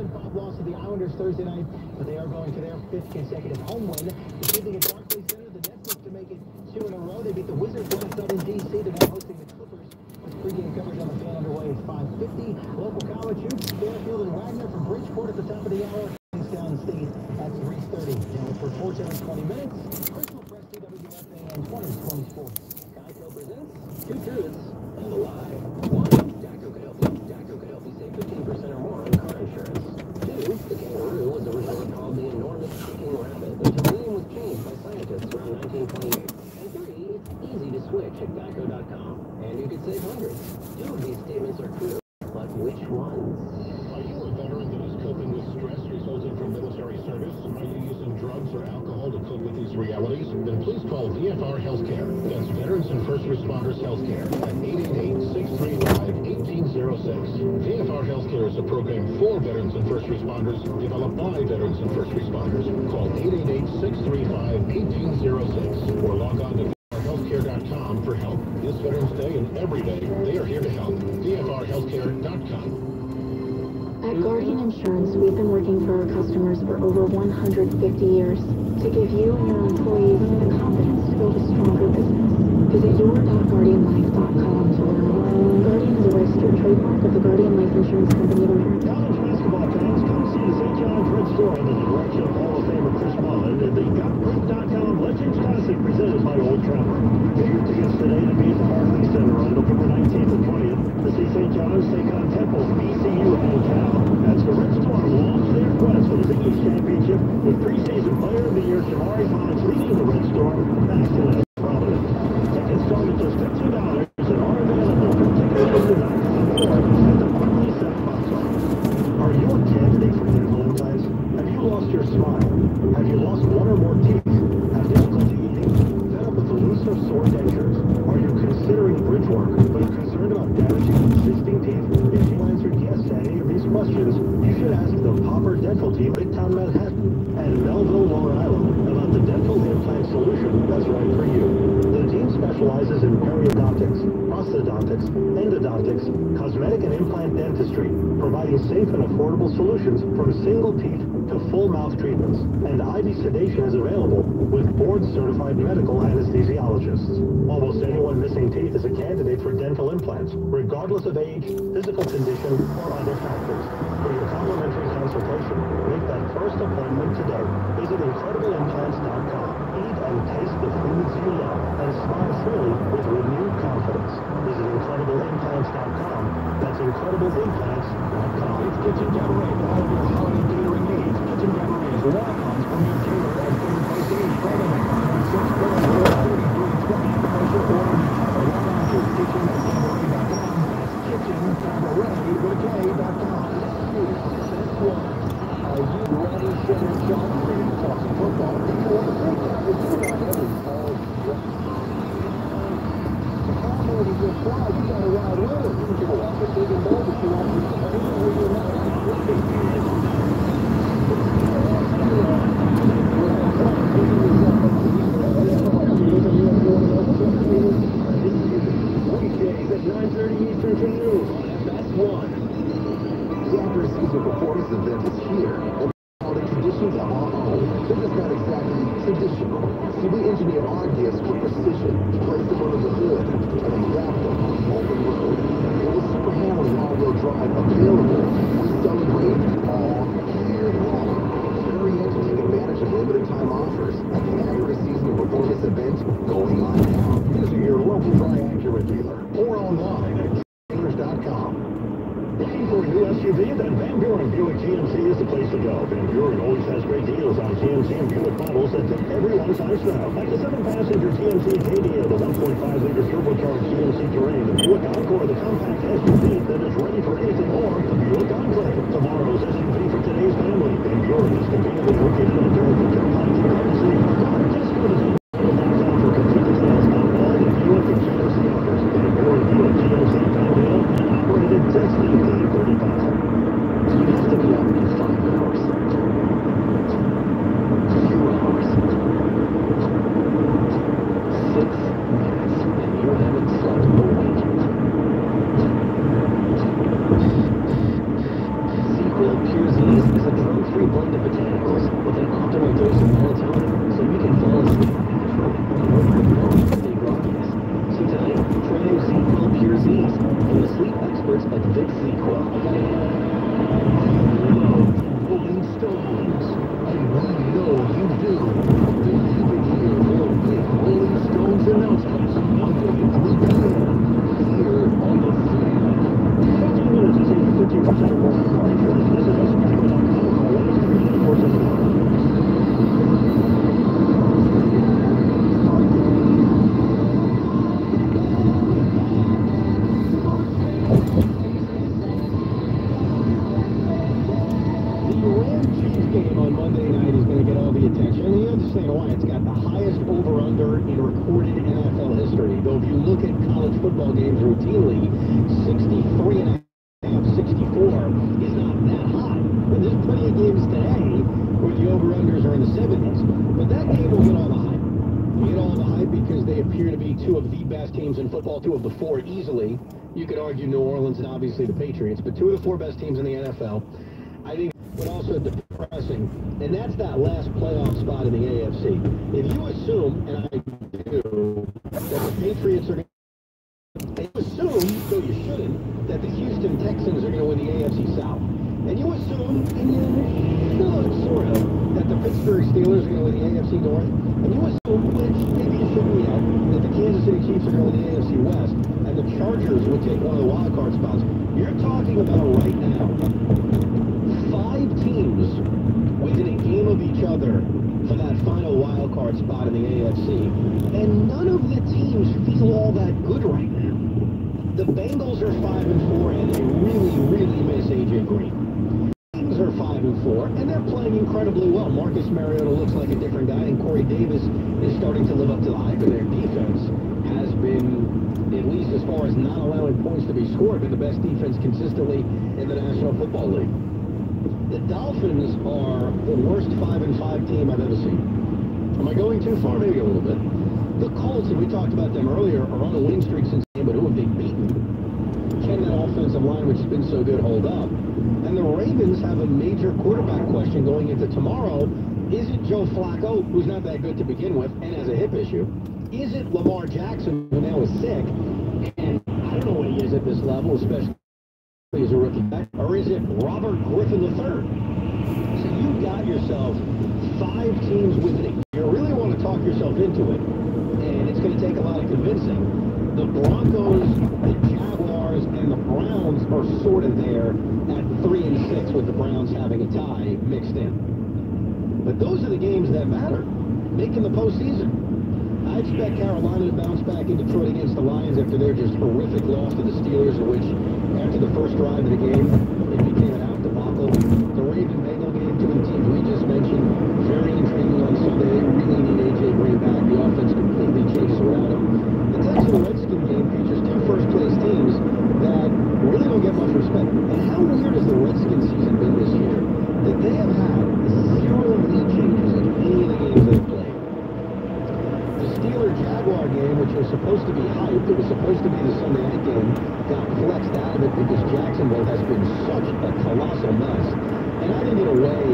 7-5 loss to the Islanders Thursday night, but they are going to their 5th consecutive home win. This evening at Barclays Center, the Nets look to make it 2 in a row. They beat the Wizards last night in D.C. Tonight hosting the Clippers. With pregame coverage on the Fan underway at 5:50. Local college hoops, Fairfield and Wagner from Bridgeport at the top of the hour. Down State at 3:30. Now for sports every 20 minutes, Crystal Press WWFAN 2020 Sports. Geico presents Two Truths and a Lie. 1. Geico could help you save 15% or more on car insurance. 2. The kangaroo was originally called the enormous kicking rabbit until the name was changed by scientists around 1928. And 3. It's easy to switch at Geico.com. And you could save hundreds. 2 of these statements are true, but which ones? Are you a veteran that is coping with stress resulting from military service? Are you using drugs or alcohol to cope with these realities? Then please call VFR Healthcare. That's Veterans and First Responders Healthcare at 888-635-1806. VFR Healthcare is a program for veterans and first responders developed by veterans and first responders. Call 888-635-1806 or log on to VFRHealthcare.com for help. This Veterans Day and every day, they are here to help. VFRHealthcare.com. At Guardian Insurance, we've been working for our customers for over 150 years to give you and your employees the confidence to build a stronger business. Visit your.guardianlife.com to learn more. Guardian is a registered trademark of the Guardian Life Insurance Company of America. College basketball fans, come see the St. John's Red Store under the direction of Hall of Famer Chris Mullin and the GotGroup.com Legends Classic presented by Old Trafford. Get your tickets today to be at the Barclays Center on November 19th and 20th to see St. John's take on Temple, BCU, and Cal. As the Red Storm launch their quest for the Big East Championship with preseason Player of the Year Shamari Hines leading the Red Storm back to the Providence. Tickets start at just $15 and are available from Ticketmaster.com or at the Barclays Center box office. Are you a candidate for dental implants? Have you lost your smile? Have you lost one or more teeth? Have difficulty eating? Fed up with elusive sore dentures? Are you considering bridge work but concerned about damaging existing teeth? If you answered yes to any of these questions, you should ask the Popper Dental Team at Midtown Manhattan and Melville, Long Island about the dental implant solution that's right for you. The team specializes in periodontics, prosthodontics, endodontics, cosmetic and implant dentistry, providing safe and affordable solutions from single teeth to full mouth treatments. And IV sedation is available with board-certified medical anesthesiologists. Almost anyone missing teeth is a candidate for dental implants, regardless of age, physical condition, or other factors. For your complimentary consultation, make that first appointment today. Visit IncredibleImplants.com. Eat and taste the foods you love and smile freely with renewed confidence. Visit IncredibleImplants.com. That's IncredibleImplants.com. It's Kitchen Cabaret for all of your holiday catering needs. Kitchen Cabaret is Walk-On's premier caterer at Third Place Inn, Friday night, 6 Borough Road, 3320. Special order now. Log on to KitchenCabaret.com. That's KitchenCabaret.com. That's one. Are you ready, Senator John? Talking football. Before the breakdown, it's all every college draft. The Cowboys is your fly. You got a wild road. You can walk it big and bold, but you want to be where you're not. Weekdays at 9:30 Eastern to noon on FS1. The Actor Season Performance event is here. All the traditions are our own. They're just not exactly traditional. See, we engineer our gifts with precision, place them under the hood, and then wrap them on the road. And with Super Hammer and all-wheel drive available, we celebrate all year long. Hurry in to take advantage of limited time offers at the Acura Season Performance event going on now. Visit your local dry Acura dealer or online at dealers.com. Looking for a new SUV? Then Van Buren Buick GMC is the place to go. Van Buren always has great deals on GMC and Buick models that fit everyone's lifestyle. Like the 7-passenger GMC Acadia, the 1.5-liter turbocharged GMC Terrain, the Buick Encore, the compact SUV that is ready for anything more, the Buick Enclave. Tomorrow's SUV for today's family. Van Buren is conveniently located on Dorothy Turnpike in Tennessee. Just go to Van.com for complete details on all the Buick and GMC offers. Van Buren Buick GMC Glendale, operated since 1935. You have to be up in 5 hours. 2 hours. 6 minutes, and you haven't slept a wink. Sequel appears easy. ago. If you look at college football games routinely, 63.5, 64 is not that high. But there's plenty of games today where the over-unders are in the 70s. But that game will get all the hype. You get all the hype because they appear to be two of the best teams in football, two of the four easily. You could argue New Orleans and obviously the Patriots, but two of the four best teams in the NFL. I think, but also depressing, and that's that last playoff spot in the AFC. If you assume, and I do, that the Patriots are going to, you assume, though you shouldn't, that the Houston Texans are going to win the AFC South. And you assume, and you should, sort of, that the Pittsburgh Steelers are going to win the AFC North. And you assume, which maybe you shouldn't yet, that the Kansas City Chiefs are going to win the AFC West, and the Chargers would take one of the wild card spots. You're talking about right now 5 teams within a game of each other for that final wild card spot in the AFC, and none of the teams feel all that good right now. The Bengals are 5-4, and they really miss A.J. Green. The Kings are 5-4, and they're playing incredibly well. Marcus Mariota looks like a different guy, and Corey Davis is starting to live up to the hype, and their defense has been, at least as far as not allowing points to be scored, been the best defense consistently in the National Football League. The Dolphins are the worst 5-5 team I've ever seen. Am I going too far? Maybe a little bit. The Colts, and we talked about them earlier, are on a winning streak since then, but who have they beaten? Can that offensive line, which has been so good, hold up? And the Ravens have a major quarterback question going into tomorrow. Is it Joe Flacco, who's not that good to begin with and has a hip issue? Is it Lamar Jackson, who now is sick? And I don't know what he is at this level, especially as a rookie back, or is it Robert Griffin III? So you got yourself 5 teams with it. You really want to talk yourself into it, and it's going to take a lot of convincing. The Broncos, the Jaguars, and the Browns are sort of there at 3-6, with the Browns having a tie mixed in. But those are the games that matter, making the postseason. I expect Carolina to bounce back in Detroit against the Lions after their just horrific loss to the Steelers, in which after the first drive of the game, it became an out debacle. The Raven-Bengal game, two of the teams we just mentioned, very intriguing on Sunday. They really need A.J. Green back. The offense completely changes without him. The Texans-Redskin game features 2 first-place teams that really don't get much respect. And how weird has the Redskins season been this year? That they have had 0 lead changes in any of the games they've played. The Steelers-Jaguar game, which was supposed to be hyped, it was supposed to be the Sunday night game, got flexed out of it because Jacksonville has been such a colossal mess. And I think in a way,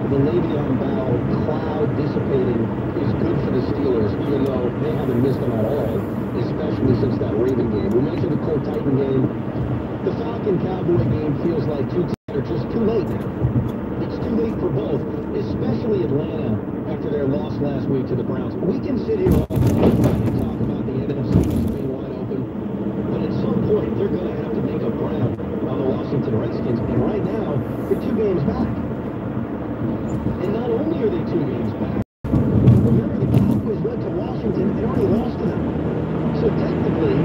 the Le'Veon Bell cloud dissipating is good for the Steelers, even though they haven't missed them at all, especially since that Raven game. We mentioned the Colt Titan game. The Falcon-Cowboy game feels like 2 teams are just too late now. It's too late for both, especially Atlanta after their loss last week to the Browns. We can sit here all day and talk about the NFC being wide open, but at some point they're going to have to make up ground on the Washington Redskins, and right now they're 2 games back. And not only are they 2 games back, remember the Cowboys went to Washington and already lost to them. So technically,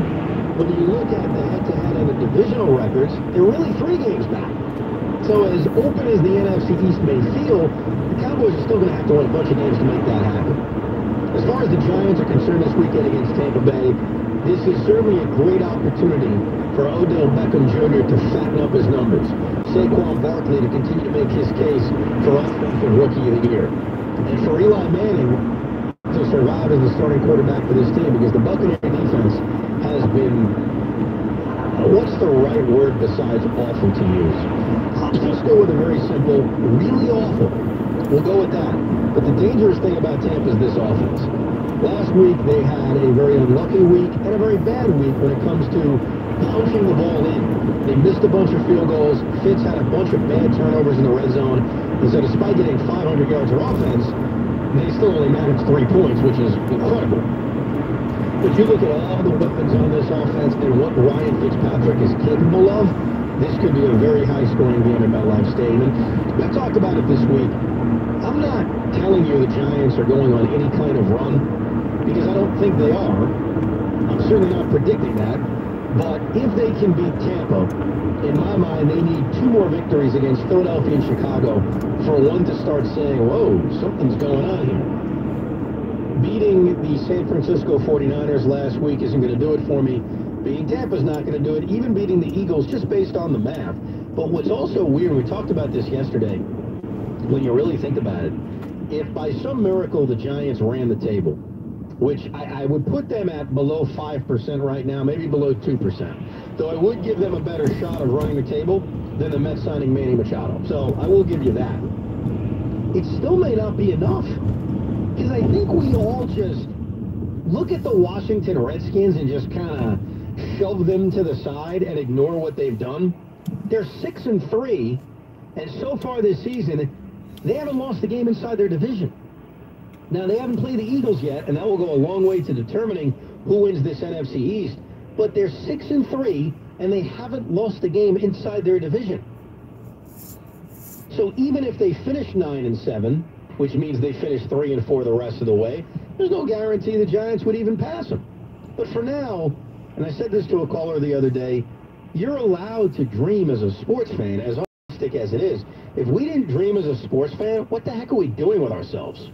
when you look at the head-to-head and the divisional records, they're really 3 games back. So as open as the NFC East may feel, the Cowboys are still going to have to win a bunch of games to make that happen. As far as the Giants are concerned this weekend against Tampa Bay, this is certainly a great opportunity for Odell Beckham Jr. to fatten up his numbers. Saquon Barkley to continue to make his case for Offensive Rookie of the Year. And for Eli Manning to survive as the starting quarterback for this team, because the Buccaneer defense has been, what's the right word besides awful to use? Let's just go with a very simple, really awful. We'll go with that. But the dangerous thing about Tampa is this offense. Last week, they had a very unlucky week and a very bad week when it comes to punching the ball in. They missed a bunch of field goals. Fitz had a bunch of bad turnovers in the red zone. And so despite getting 500 yards of offense, they still only managed 3 points, which is incredible. But you look at all the weapons on this offense and what Ryan Fitzpatrick is capable of, this could be a very high-scoring game at MetLife Stadium. And I talked about it this week. I'm not telling you the Giants are going on any kind of run, because I don't think they are. I'm certainly not predicting that. But if they can beat Tampa, in my mind, they need 2 more victories against Philadelphia and Chicago for one to start saying, whoa, something's going on here. beating the San Francisco 49ers last week isn't going to do it for me. Beating Tampa's not going to do it. Even beating the Eagles, just based on the math. But what's also weird, we talked about this yesterday, when you really think about it, if by some miracle the Giants ran the table, which I would put them at below 5% right now, maybe below 2%, though I would give them a better shot of running the table than the Mets signing Manny Machado. So I will give you that. It still may not be enough, because I think we all just look at the Washington Redskins and just kind of shove them to the side and ignore what they've done. They're 6-3, and so far this season, they haven't lost a game inside their division. Now, they haven't played the Eagles yet, and that will go a long way to determining who wins this NFC East. But they're 6-3, and they haven't lost a game inside their division. So even if they finish 9-7, which means they finish 3-4 the rest of the way, there's no guarantee the Giants would even pass them. But for now, and I said this to a caller the other day, you're allowed to dream as a sports fan, as optimistic as it is. If we didn't dream as a sports fan, what the heck are we doing with ourselves?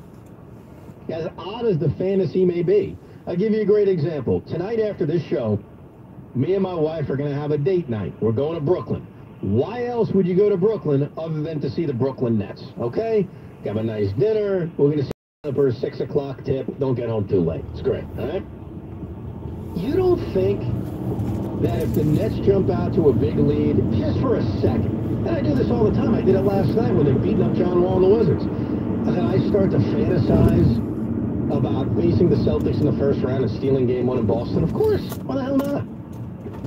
As odd as the fantasy may be. I'll give you a great example. Tonight after this show, me and my wife are going to have a date night. We're going to Brooklyn. Why else would you go to Brooklyn other than to see the Brooklyn Nets? Okay? Have a nice dinner. We're going to see for a 6 o'clock tip. Don't get home too late. It's great. All right? You don't think that if the Nets jump out to a big lead just for a second, and I do this all the time. I did it last night when they're beating up John Wall and the Wizards. And then I start to fantasize about facing the Celtics in the first round and stealing game 1 in Boston. Of course. Why the hell not?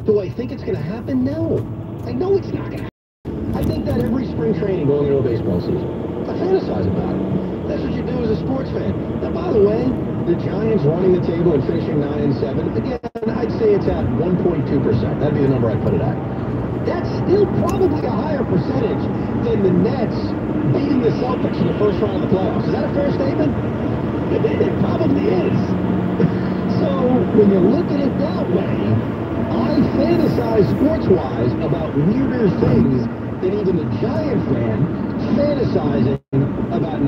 Do I think it's going to happen? No. I know it's not going to happen. I think that every spring training going into a baseball season. I fantasize about it. That's what you do as a sports fan. Now, by the way, the Giants running the table and finishing 9-7, again, I'd say it's at 1.2%. That'd be the number I'd put it at. That's still probably a higher percentage than the Nets beating the Celtics in the first round of the playoffs. Is that a fair statement? It probably is. So when you look at it that way, I fantasize sports-wise about weirder things than even the Giant fan fantasizing about 9-7.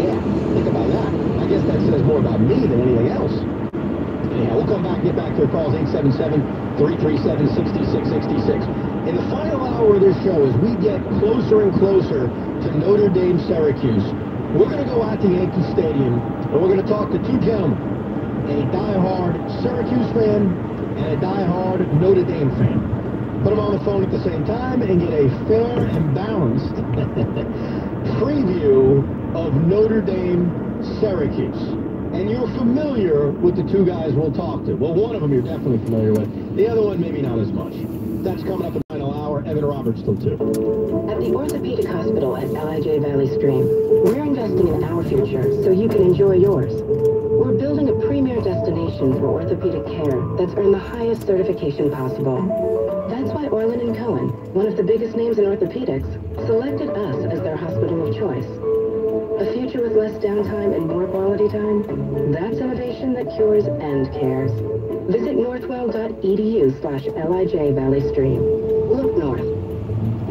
Yeah, think about that. I guess that says more about me than anything else. Anyhow, we'll come back and get back to your calls, 877-337-6666. In the final hour of this show, as we get closer and closer to Notre Dame Syracuse, we're going to go out to Yankee Stadium, and we're going to talk to two gentlemen, a diehard Syracuse fan and a diehard Notre Dame fan. Put them on the phone at the same time and get a fair and balanced preview of Notre Dame Syracuse. And you're familiar with the two guys we'll talk to. Well, one of them you're definitely familiar with. The other one, maybe not as much. That's coming up in the final hour. Evan Roberts till 2. At the Orthopedic Hospital at LIJ Valley Stream, we're investing in our future so you can enjoy yours. We're building a premier destination for orthopedic care that's earned the highest certification possible. That's why Orlin & Cohen, one of the biggest names in orthopedics, selected us as their hospital of choice. A future with less downtime and more quality time? That's innovation that cures and cares. Visit northwell.edu/LIJ Valley Stream. Look north.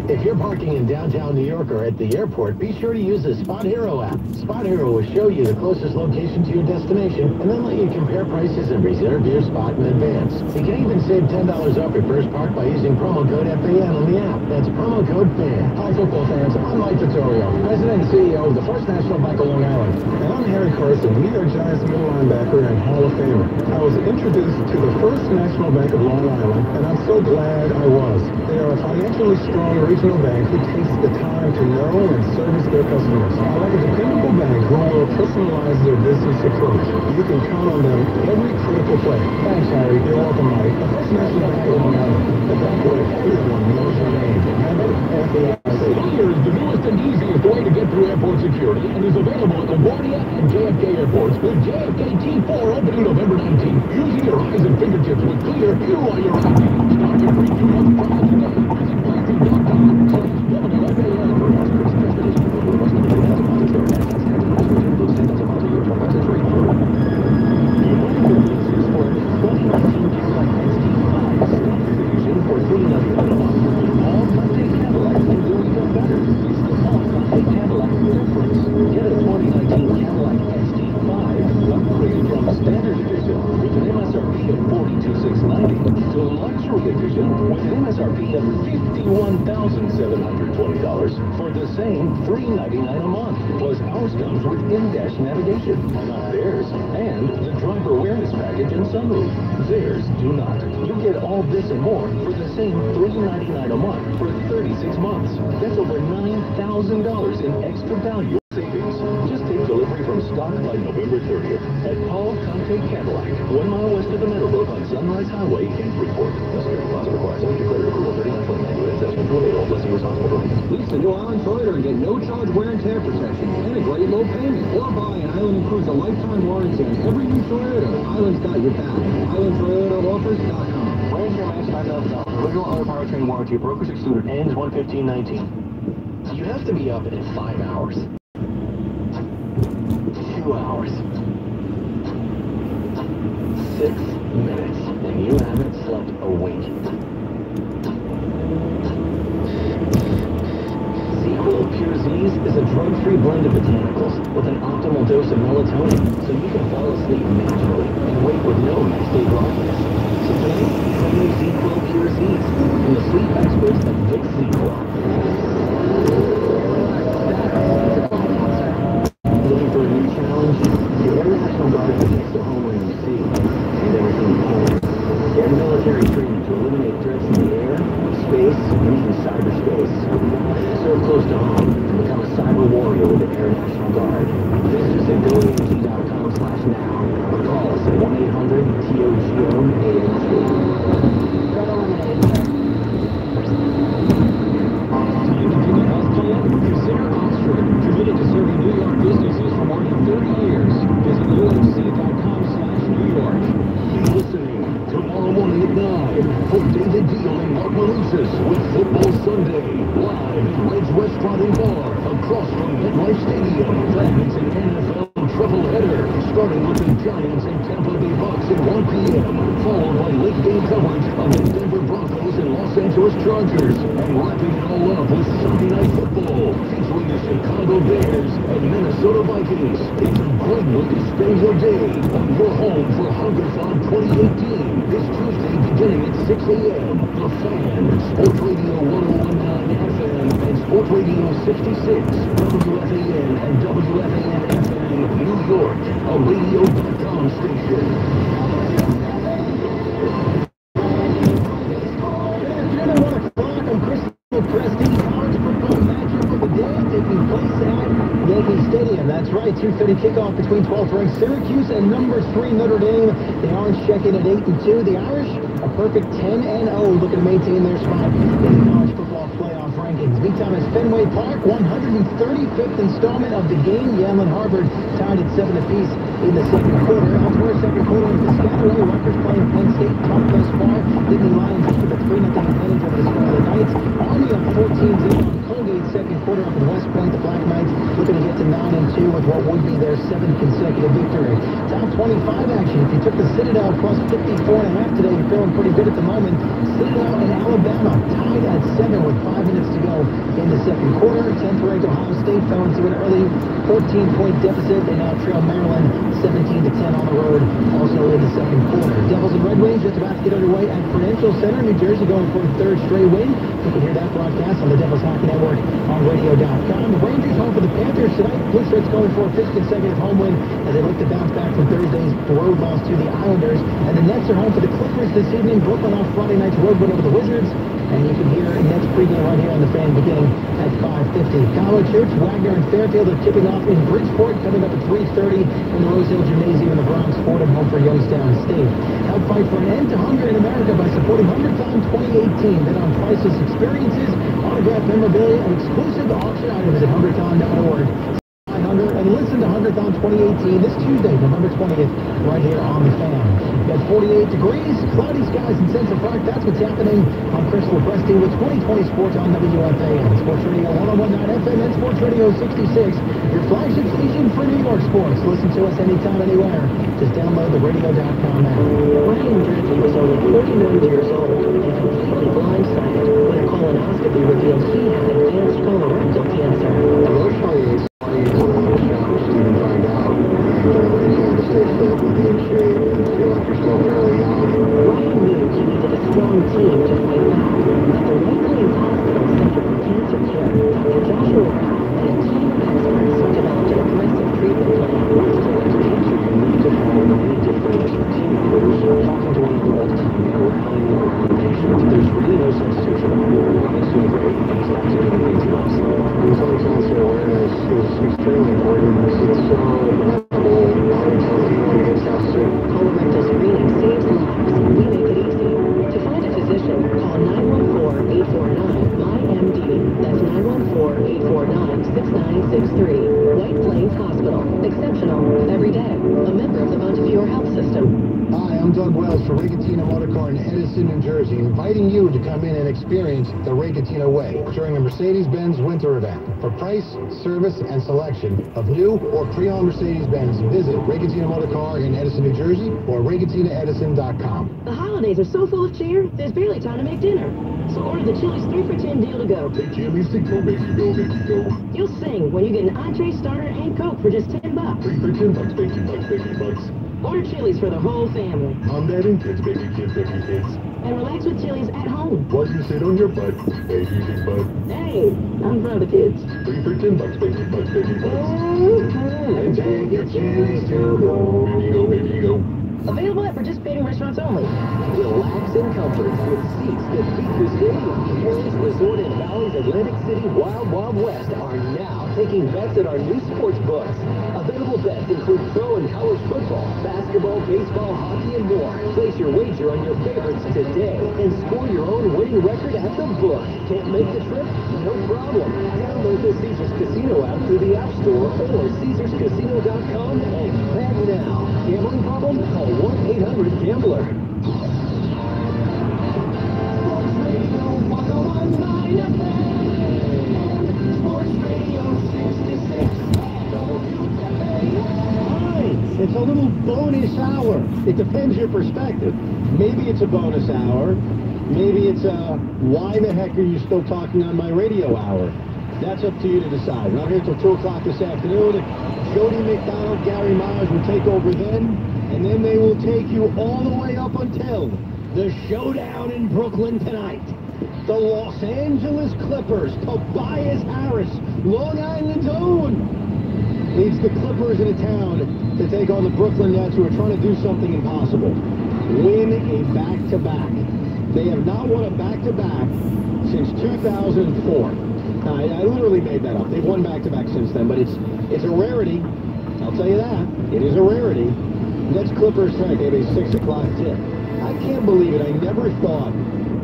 If you're parking in downtown New York or at the airport, be sure to use the Spot Hero app. Spot Hero will show you the closest location to your destination and then let you compare prices and reserve your spot in advance. You can even save $10 off your first park by using promo code FAN on the app. That's promo code FAN. Hi, football fans. I'm Mike Vittorio, President and CEO of the First National Bank of Long Island. And I'm Harry Carson, New York Giants middle linebacker and Hall of Famer. I was introduced to the First National Bank of Long Island, and I'm so glad I was. They are a financially strong regional bank who takes the time to know and service their customers. I like a dependable bank who will personalize their business approach. You can count on them every critical play. Thanks, Harry. You're welcome, Mike. The First National Bank of Long Island. The bank where everyone knows your name. Remember, FAIC. Here is the newest and easiest way to get through airport security and is available at LaGuardia and JFK airports with JFK T4 opening November 19th. Using your eyes and fingertips with Clear, you are your ID. Start your free 2-month trial today. Visit Get a 2019 Cadillac $1,720 for the same $399 a month. Plus, ours comes with in-dash navigation, not theirs. And the driver awareness package and sunroof. Theirs do not. You get all this and more for the same $399 a month for 36 months. That's over $9,000 in extra value savings. Just take delivery from stock by November 30th at Paul Conte Cadillac, 1 mile west of the Meadowbrook on Sunrise Highway in Freeport. Necessary deposit required. Subject to credit approval. 39.9 units. Assessment to available. Blessing responsible for lease. Lease a new Island Toyota and get no charge wear and tear protection and a great low payment. Or buy an Island and Cruise a lifetime warranty on every new Toyota. Island's got your back. IslandToyotaOffers.com. Range your max $5,000. Original other powertrain warranty. Brokers excluded. Ends 1/15/19. You have to be up in 5 hours. 2 hours. 6 minutes. And you haven't slept a wink. ZzzQuil Pure Z's is a drug-free blend of botanicals with an optimal dose of melatonin, so you can fall asleep naturally and wake with no next-day grogginess. So today, try new ZzzQuil Pure Z's from the sleep experts at Vicks ZzzQuil. Looking for a new challenge? The Air National Guard protects the homeland and sea, and everything between. Get military training to eliminate threats in the air, space, and even cyberspace. Serve close to home and become a cyber warrior with the Air National Guard. Visit us at goamg.com/now or call us at 1-800-TOGO-ANG. Consider Oxford, committed to serving New York businesses for more than 30 years. Visit UHC.com/New York. Be listening tomorrow morning at 9 for David Deal and Mark Malusis with Football Sunday, live at Red's Restaurant and Bar, across from MetLife Stadium. That's an NFL triple header, starting with the Giants and Tampa Bay Bucks at 1 p.m., followed by late game coverage of the Denver Broncos and Los Angeles Chargers, and wrapping it all up with Sunday Night Football, featuring the Chicago Bears and Minnesota Vikings. It's a great way to spend your day on your home for Hungerthon 2018 this Tuesday beginning at 6 a.m. The Fan, Sports Radio 101.9 FM and Sports Radio 66, WFAN and WFAN FM, New York, a radio.com station. Yankee Stadium. That's right, 2:30 kickoff between 12th ranked Syracuse and number 3 Notre Dame. The Orange check in at 8-2. The Irish, a perfect 10-0, looking to maintain their spot in the college football playoff rankings. Meet time is Fenway Park, 135th installment of the game. Yale and Harvard tied at 7 apiece in the second quarter. Elsewhere, second quarter of the Piscataway. Rutgers playing Penn State tough thus far. Nittany Lions with a 3-0 advantage over the Scarlet Knights. Army up 14-0 on Colgate. Second quarter up in West Point. The Black Knights looking to get to 9-2 with what would be their 7th consecutive victory. Top 25 action. If you took the Citadel plus 54.5 today, you're feeling pretty good at the moment. Citadel and Alabama tied at 7 with 5 minutes to go in the second quarter. 10th ranked Ohio State fell into an early 14-point deficit. They now trail Maryland 17-10 on the road, also in the second quarter. Devils and Red Wings just about to get underway at Prudential Center. New Jersey going for a 3rd straight win. You can hear that broadcast on the Devils Hockey Network on radio.com. The Rangers home for the Panthers tonight. Blue Shirts going for a 5th consecutive home win as they look to bounce back from Thursday's road loss to the Islanders. And the Nets are home for the Clippers this evening. Brooklyn off Friday night's road win over the Wizards. And you can hear Nets pregame right here on the Fan beginning at 5:50. College Church, Wagner and Fairfield are tipping off in Bridgeport, coming up at 3:30 in the Rose Hill Gymnasium in the Bronx, Fordham home for Youngstown State. Help fight for an end to hunger in America by supporting Hungerthon 2018. Bid on priceless experiences, autographed memorabilia, and exclusive auction items at hungerthon.org. And listen to Hungerthon 2018 this Tuesday, November 20th, right here on the Fan. At 48 degrees, cloudy skies in Central Park. That's what's happening on Crystal Presti with 2020 Sports on WFAN, Sports Radio 101.9 FM, and Sports Radio 66. Your flagship station for New York sports. Listen to us anytime, anywhere. Just download the radio.com app. Ryan Durkee was only 49 years old and completely blindsided when a colonoscopy revealed he had advanced colorectal cancer. Emotionally, it's even find out. You have to stay fit and be in shape and feel like you're still fairly young. Ryan knew he needed a strong team to fight back, but the White Plains Hospital management team members, talking to one of the old-time rallying organizations, there's really no substitution for Monsoon Road and his active community loves. Public council awareness is extremely important. It's so valuable. Obviously, you want to get South soon. Colorectal screening saves lives. We make it easy. To find a physician, call 914-849-MyMD. That's 914-849-6963. White Plains Hospital. Exceptional. Every day. A member of the Montefiore Health System. Hi, I'm Doug Wells for Rigatina Motorcar in Edison, New Jersey, inviting you to come in and experience the Rigatina Way during a Mercedes-Benz winter event. For price, service, and selection of new or pre-owned Mercedes-Benz, visit Rigatina Motorcar in Edison, New Jersey, or RigatinaEdison.com. The holidays are so full of cheer, there's barely time to make dinner. So order the Chili's 3 for $10 deal to go. Hey, Jimmy's the go, make you go, make you go. You'll sing when you get an entree, starter, and Coke for just $10. 3 for $10, $50. Order Chili's for the whole family. I'm daddy, kids, baby kids, baby kids. And relax with Chili's at home. While you sit on your butt, baby big butt. Hey, I'm for the kids. 3 for $10, baby butt, baby butts. And take your Chili's to go. Baby go, baby go. Available at participating restaurants only. Relax in comfort with seats that beat the stadium. Harris Resort and Valley's Atlantic City Wild Wild West are now taking bets at our new sports books. Available bets include pro and college football, basketball, baseball, hockey, and more. Place your wager on your favorites today and score your own winning record at the book. Can't make the trip? No problem. Download the Caesars Casino app through the App Store or CaesarsCasino.com and bet now. Gambling problem? Call 1-800-GAMBLER. Sports Radio 101.9 FM. Sports Radio 66. It's a little bonus hour. It depends your perspective. Maybe it's a bonus hour. Maybe it's a why the heck are you still talking on my radio hour? That's up to you to decide. We're not here till 2 o'clock this afternoon. Jody McDonald, Gary Myers will take over then, and then they will take you all the way up until the showdown in Brooklyn tonight. The Los Angeles Clippers, Tobias Harris, Long Island's own, leads the Clippers into town to take on the Brooklyn Nets, who are trying to do something impossible. Win a back-to-back. They have not won a back-to-back since 2004. Now, I literally made that up. They've won back-to-back since then, but it's a rarity. I'll tell you that. It is a rarity. Nets Clippers tonight. They have a 6 o'clock tip. I can't believe it. I never thought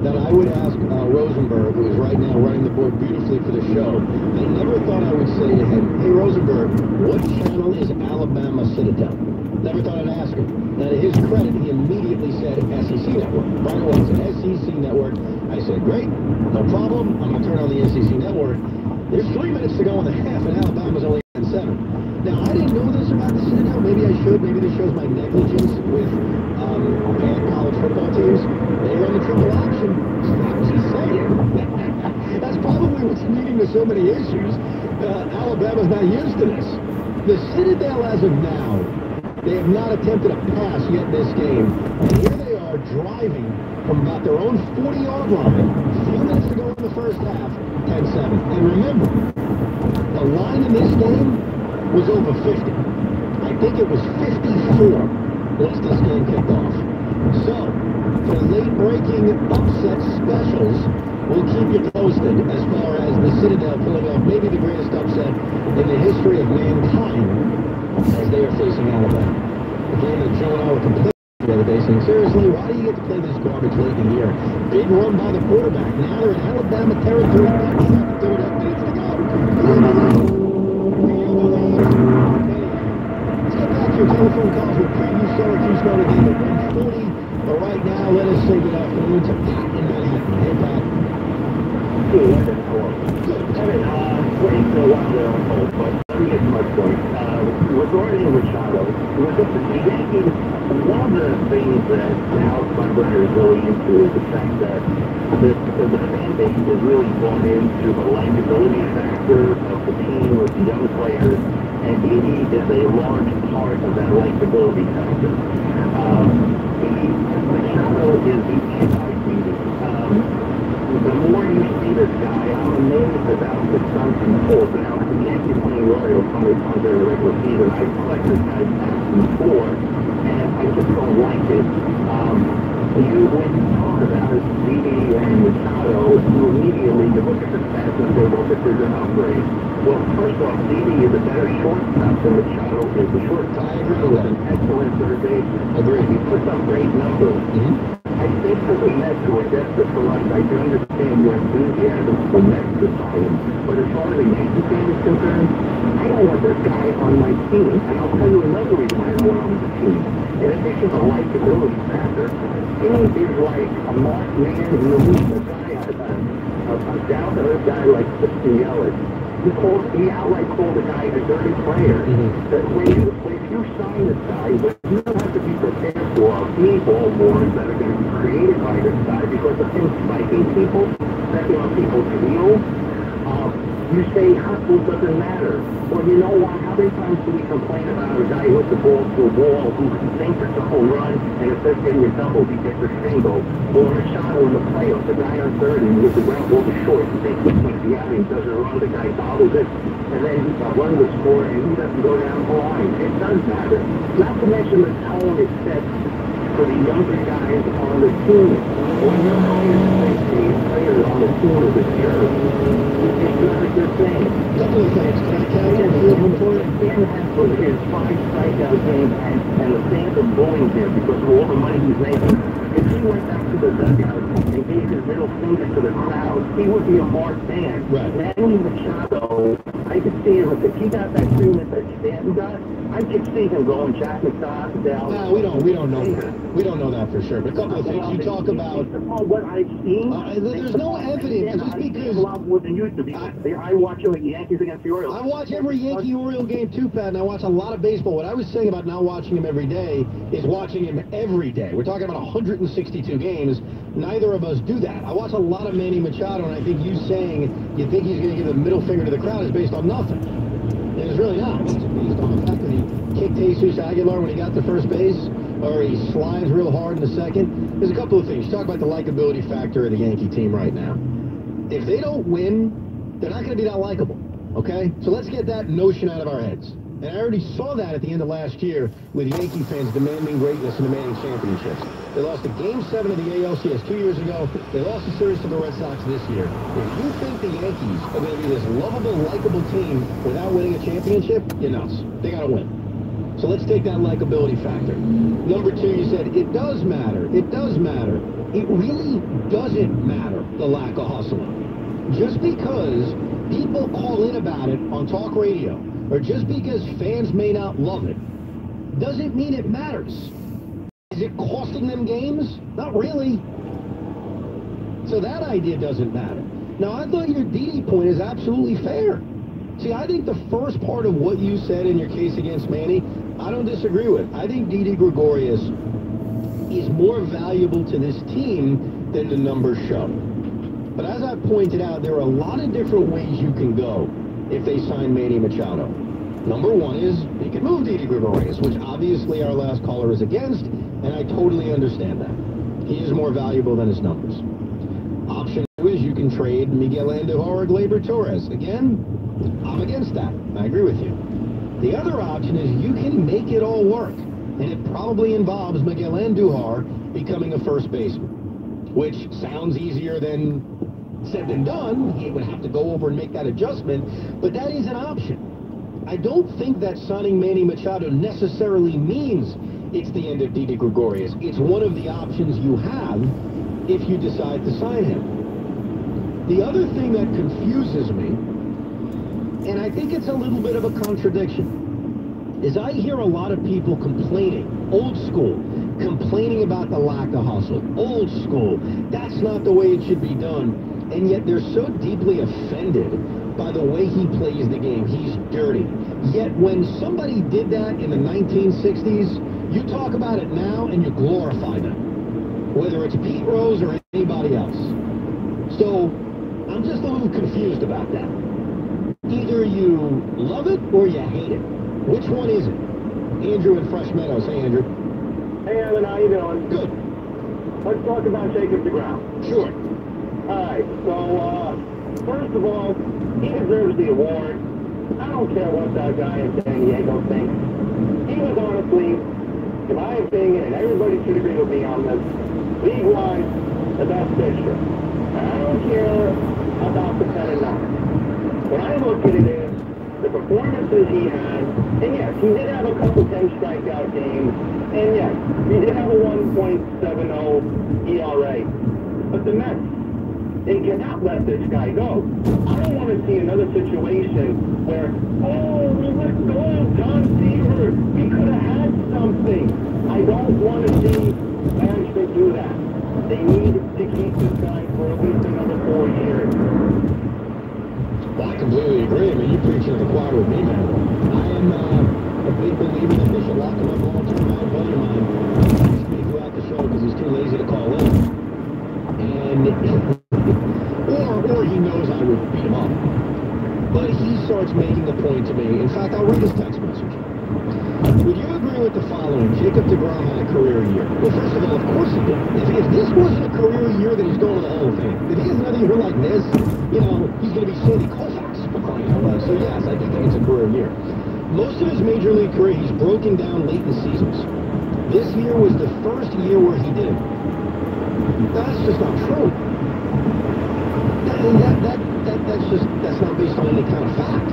that I would ask Rosenberg, who is right now running the board beautifully for the show. I never thought I would say to him, hey, Rosenberg, what channel is Alabama Citadel? Never thought I'd ask him. Now, to his credit, he immediately said SEC Network. Right away, he said SEC Network. I said, great, no problem. I'm going to turn on the SEC Network. There's 3 minutes to go in the half, and Alabama's only at 7. Now, I didn't know this about the Citadel. Maybe I should. Maybe this shows my negligence with bad college football teams. They run the triple option. I'm just saying. That's probably what's leading to so many issues. Alabama's not used to this. The Citadel, as of now, they have not attempted a pass yet in this game. And here they are driving from about their own 40-yard line. 3 minutes to go in the first half, 10-7. And remember, the line in this game was over 50. I think it was 54 once this game kicked off. So, for late-breaking upset specials, we'll keep you posted as far as the Citadel pulling off maybe the greatest upset in the history of mankind as they are facing Alabama. A game that Joe and I were complaining the other day, saying, seriously, why do you get to play this garbage late in the year? Big run by the quarterback. Now they're in Alabama territory. Third up, minutes to go. Let's get back to your telephone calls with preview Syracuse Notre Dame at 1:40. But right now, let us say good afternoon to Pat in Manhattan. Hey, Pat. Good. Kevin, waiting for a while there on hold, but let me get to my point. Regarding Machado, one of the things that Alex Weinberger is really into is the fact that the fan base is really bought into the likability factor of the team with the young players, and Edey is a large part of that likability factor. Machado is the anti-Edey. The more you see this guy, I'm amazed about the stunts and pulls. Now, the Yankees playing Royals on the regular season, I collect this guy's stats before, and I just don't is, when you talk about Didi and Machado, you immediately look at the stats and say, well, this is an upgrade. Well, first off, Didi is a better shortstop than Machado is the shortstop. I agree with that. An excellent third baseman. Agreed. He puts up great numbers. I think for the Mets who are desperate for us, I do understand your enthusiasm for Mets to sign him. But as far as the Yankee fan is concerned, I don't want this guy on my team. And I'll tell you another reason why I don't want him on the team. In addition to likability factor, he is like a marked man in the league, a guy, a down-to-earth guy like Christian Yelich. He outright called the guy a dirty player. That if you sign this guy, you have to be prepared for people wars that are going to be created by this guy because of him spiking people, stepping on people's heels. You say hustle doesn't matter. Well, you know what? How many times do we complain about a guy who hits the ball to a wall who thinks it's a home run, and instead of getting a double, he gets a single? Or a shot in the playoffs, the guy on third, and with the ground ball to short, he thinks he takes the out, he doesn't run, the guy follows it, and then he runs the score, and he doesn't go down the line. It does matter. Not to mention the tone it sets for the younger guys on the team. When you're hired to say the player on the team is a jerk, it's not a good thing. Couple of things. Can I counter a few of them for you? Dan Hensel is 5 strikeout games, and the fans are bullying him because of all the money he's making. If he went back to the dugout and gave his middle finger to the crowd, he would be a marked man. Right. Manny Machado, I could see him, if he got that treatment that Stanton got, I could see him going Jack McDonald down. No, we don't know that. We don't know that for sure. But a couple of things. You talk about... what I've seen... there's no evidence. Just because... a lot more than you to be. I watch the Yankees against the Orioles. I watch every Yankee-Oriole game too, Pat, and I watch a lot of baseball. What I was saying about not watching him every day is watching him every day. We're talking about 162 games. Neither of us do that. I watch a lot of Manny Machado, and I think you saying you think he's going to give the middle finger to the crowd is based on nothing. It's really not. It's based on the fact that he kicked Jesus Aguilar when he got to first base, or he slides real hard in the second. There's a couple of things. You talk about the likability factor of the Yankee team right now. If they don't win, they're not going to be that likable, okay? So let's get that notion out of our heads. And I already saw that at the end of last year with Yankee fans demanding greatness and demanding championships. They lost a Game 7 of the ALCS 2 years ago. They lost the series to the Red Sox this year. If you think the Yankees are going to be this lovable, likable team without winning a championship, you're nuts. They got to win. So let's take that likability factor. Number 2, you said, it does matter. It does matter. It really doesn't matter, the lack of hustling. Just because people call in about it on talk radio, or just because fans may not love it, doesn't mean it matters. Is it costing them games? Not really. So that idea doesn't matter. Now, I thought your Didi point is absolutely fair. See, I think the first part of what you said in your case against Manny, I don't disagree with. I think Didi Gregorius is more valuable to this team than the numbers show. But as I pointed out, there are a lot of different ways you can go if they sign Manny Machado. Number 1 is they can move Didi Gregorius, which obviously our last caller is against, and I totally understand that. He is more valuable than his numbers. Option 2 is you can trade Miguel Andujar or Gleyber Torres. Again, I'm against that. I agree with you. The other option is you can make it all work, and it probably involves Miguel Andujar becoming a first baseman, which sounds easier than said than done. He would have to go over and make that adjustment, but that is an option. I don't think that signing Manny Machado necessarily means it's the end of Didi Gregorius. It's one of the options you have if you decide to sign him. The other thing that confuses me, and I think it's a little bit of a contradiction, is I hear a lot of people complaining, old school, complaining about the lack of hustle. Old school, that's not the way it should be done. And yet they're so deeply offended by the way he plays the game. He's dirty. Yet when somebody did that in the 1960s, you talk about it now and you glorify them, whether it's Pete Rose or anybody else. So I'm just a little confused about that. Either you love it or you hate it. Which one is it? Andrew in Fresh Meadows. Hey, Andrew. Hey, Evan, how you doing? Good. Let's talk about Jacob deGrom. Sure. All right, so, first of all, he deserves the award. I don't care what that guy in San Diego thinks. He was honestly in my opinion, and everybody should agree with me on this, league-wide, the best pitcher. And I don't care about the 10 and 9. When I look at it is the performances he had, and yes, he did have a couple 10 strikeout games, and yes, he did have a 1.70 ERA. But the Mets, they cannot let this guy go. I don't want to see another situation where, oh, we let go of Don Seaver. We could have had something. I don't want to see management do that. They need to keep this guy for at least another 4 years. Well, I completely agree. I mean, you're preaching to the choir with me, man. I am a big believer that they should lock him up long-term. I have a buddy of mine asked me throughout the show because he's too lazy to call in. And, or he knows I would beat him up. But he starts making a point to me. In fact, I'll read his text message. Would you agree with the following? Jacob deGrom had a career year. Well, first of all, of course he did. If this wasn't a career year, then he's going to the Hall of Fame. If he has another year like this, you know, he's going to be Sandy Koufax for crying out loud. So yes, I do think it's a career year. Most of his major league career, he's broken down late in seasons. This year was the first year where he did. That's just not true. That's not based on any kind of fact.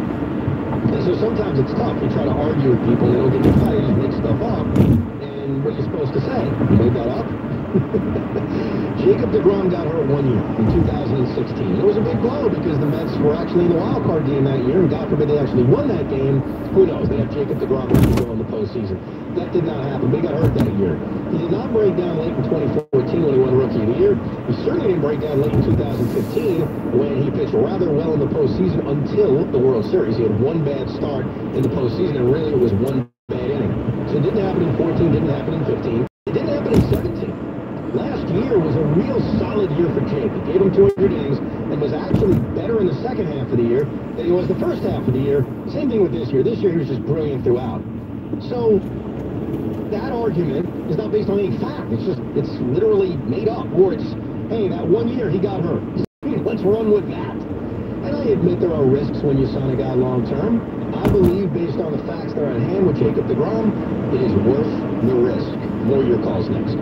And so sometimes it's tough. You try to argue with people, they don't get your fight, you just make stuff up. And what are you supposed to say? You made that up? Jacob deGrom got hurt 1 year in 2016. It was a big blow because the Mets were actually in the wild card game that year, and God forbid they actually won that game. Who knows? They have Jacob deGrom ready to go in the postseason. That did not happen, but he got hurt that year. He did not break down late in 2014 when he won Rookie of the Year. He certainly didn't break down late in 2015 when he pitched rather well in the postseason until the World Series. He had one bad start in the postseason, and really it was one bad inning. So it didn't happen in 14, didn't happen in 15. It didn't happen in 17. Last year was a real solid year for Jake. He gave him 200 innings and was actually better in the second half of the year than he was the first half of the year. Same thing with this year. This year he was just brilliant throughout. So that argument is not based on any fact. It's literally made up. Or it's, hey, that 1 year he got hurt. Let's run with that. And I admit there are risks when you sign a guy long term. I believe, based on the facts that are at hand with Jacob deGrom, it is worth the risk. More of your calls next.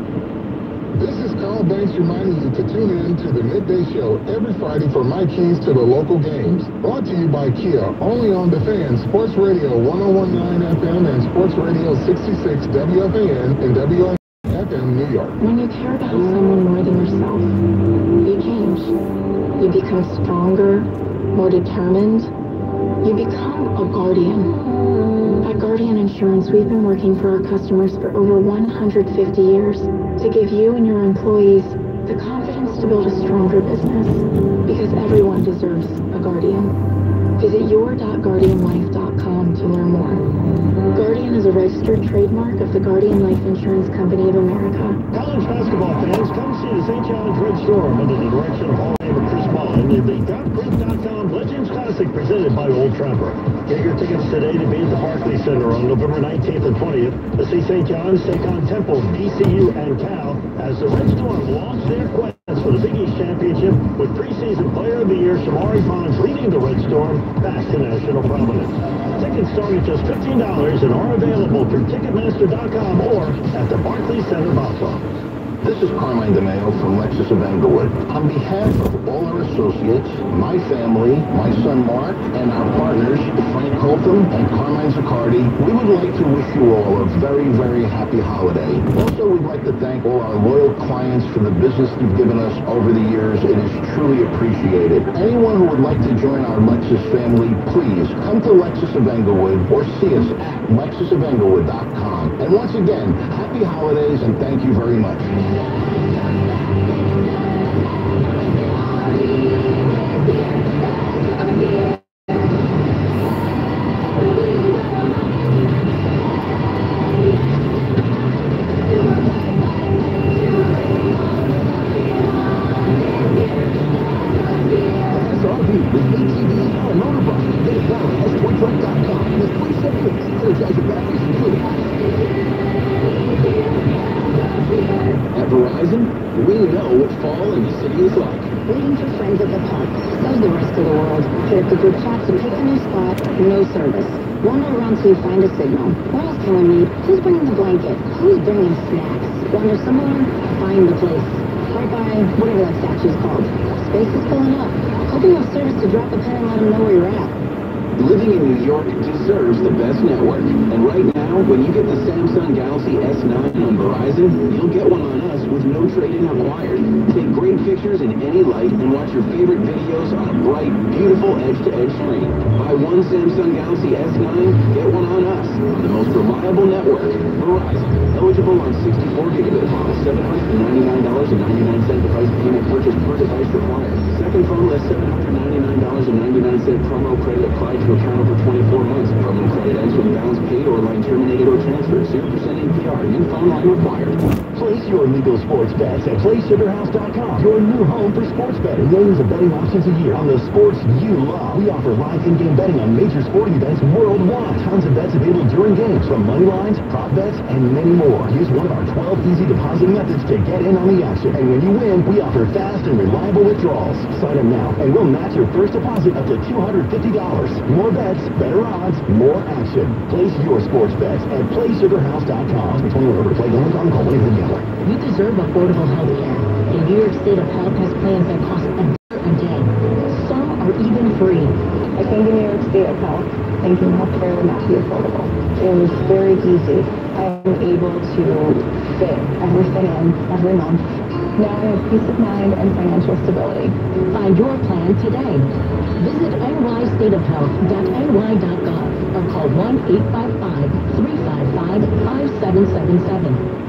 This is Carl Banks reminding you to tune in to the Midday Show every Friday for My Keys to the Local Games. Brought to you by Kia, only on The Fan, Sports Radio 1019 FM and Sports Radio 66 WFAN in WFM, New York. When you care about someone more than yourself, you change. You become stronger, more determined. You become a guardian. At Guardian Insurance, we've been working for our customers for over 150 years to give you and your employees the confidence to build a stronger business, because everyone deserves a guardian. Visit your.guardianlife.com to learn more. Guardian is a registered trademark of the Guardian Life Insurance Company of America. College basketball fans, come see the St. John's Red Storm under the direction of Hall of Famer Chris Mullin in the .print.com Legends Classic presented by Old Trapper. Get your tickets today to be at the Barclays Center on November 19th and 20th to see St. John's take on Temple, VCU, and Cal as the Red Storm launch their quest for the Big East Championship with preseason player of the year Shamari Bonds leading the Red Storm back to national prominence. Tickets start at just $15 and are available through Ticketmaster.com or at the Barclays Center box office. This is Carmine DeMeo from Lexus of Englewood. On behalf of all our associates, my family, my son Mark, and our partners, Frank Holtham and Carmine Zaccardi, we would like to wish you all a very, very happy holiday. Also, we'd like to thank all our loyal clients for the business you've given us over the years. It is truly appreciated. Anyone who would like to join our Lexus family, please come to Lexus of Englewood or see us at lexusofenglewood.com. And once again, happy holidays and thank you very much. At Verizon, we know what fall in the city is like. waiting for friends at the park. So's the rest of the world. Hit up the group chat to pick a new spot. No service. Wander around till you find a signal. What else can we need? Who's bringing the blanket? Who's bringing snacks? Wander somewhere? Find the place. Right by whatever that statue's called. Space is filling up. Hoping you have service to drop the pen and let them know where you're at. Living in New York deserves the best network. And right now, when you get the Samsung Galaxy S9 on Verizon, you'll get one on us with no trade-in required. Take great pictures in any light and watch your favorite videos on a bright, beautiful edge-to-edge screen. Buy one Samsung Galaxy S9, get one on us on the most reliable network, Verizon. Eligible on 64 gigabit model, $799.99 device payment purchase per device required. Second phone less $799.99 promo credit applied to account over 24 months. Promo credit ends when balance paid or line terminated or transferred. 0% APR. New phone line required. Place your legal sports bets at PlaySugarHouse.com. Your new home for sports betting. Millions of betting options a year on the sports you love. We offer live in-game betting on major sporting events worldwide. Tons of bets available during games, from money lines, prop bets, and many more. Use one of our 12 easy deposit methods to get in on the action. And when you win, we offer fast and reliable withdrawals. Sign up now, and we'll match your first deposit up to $250. More bets, better odds, more action. Place your sports bets at PlaySugarHouse.com. 21 over play games on call 1-800-GAMBLER. You deserve affordable health care. The New York State of Health has plans that cost $1 a day. Some are even free. I came to New York State of Health thinking healthcare would not be affordable. It was very easy. I am able to fit everything in every month. Now I have peace of mind and financial stability. Find your plan today. Visit nystateofhealth.ny.gov or call 1-855-355-5777.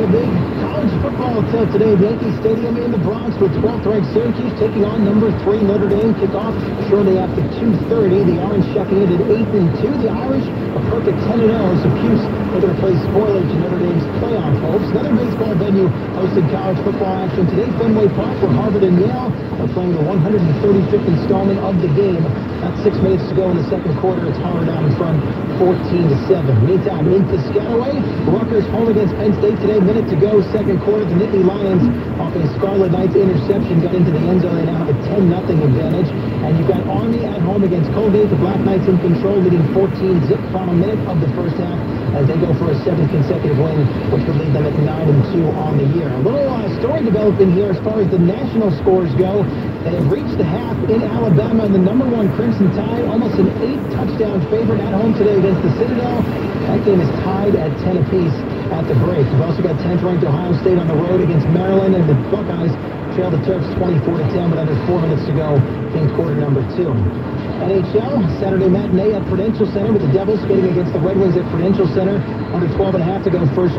Big college football tilt today at Yankee Stadium in the Bronx with 12th ranked Syracuse taking on number 3 Notre Dame. Kickoff shortly after 2:30. The Orange checking in at 8-2. The Irish a perfect 10-0. So Cuse looking to play spoiler to Notre Dame's playoff hopes. Another baseball venue hosted college football action today. Fenway Park, where Harvard and Yale are playing the 135th installment of the game. About 6 minutes to go in the second quarter. It's Harvard out in front, 14-7. Meantime, in Piscataway, Rutgers home against Penn State today. Minute to go, second quarter. The Nittany Lions, off a Scarlet Knights interception, got into the end zone. They now have a 10-0 advantage. And you've got Army at home against Colgate. The Black Knights in control, leading 14-zip. Final minute of the first half as they go for a 7th consecutive win, which would lead them at 9-2 on the year. A little story developing here as far as the national scores go. They have reached the half in Alabama, and the number 1 Crimson Tide, almost an 8-touchdown favorite at home today against the Citadel. That game is tied at 10 apiece at the break. We've also got 10th ranked Ohio State on the road against Maryland, and the Buckeyes trail the Terps 24-10 with under 4 minutes to go in quarter number 2. NHL, Saturday matinee at Prudential Center with the Devils skating against the Red Wings at Prudential Center. Under 12.5 to go first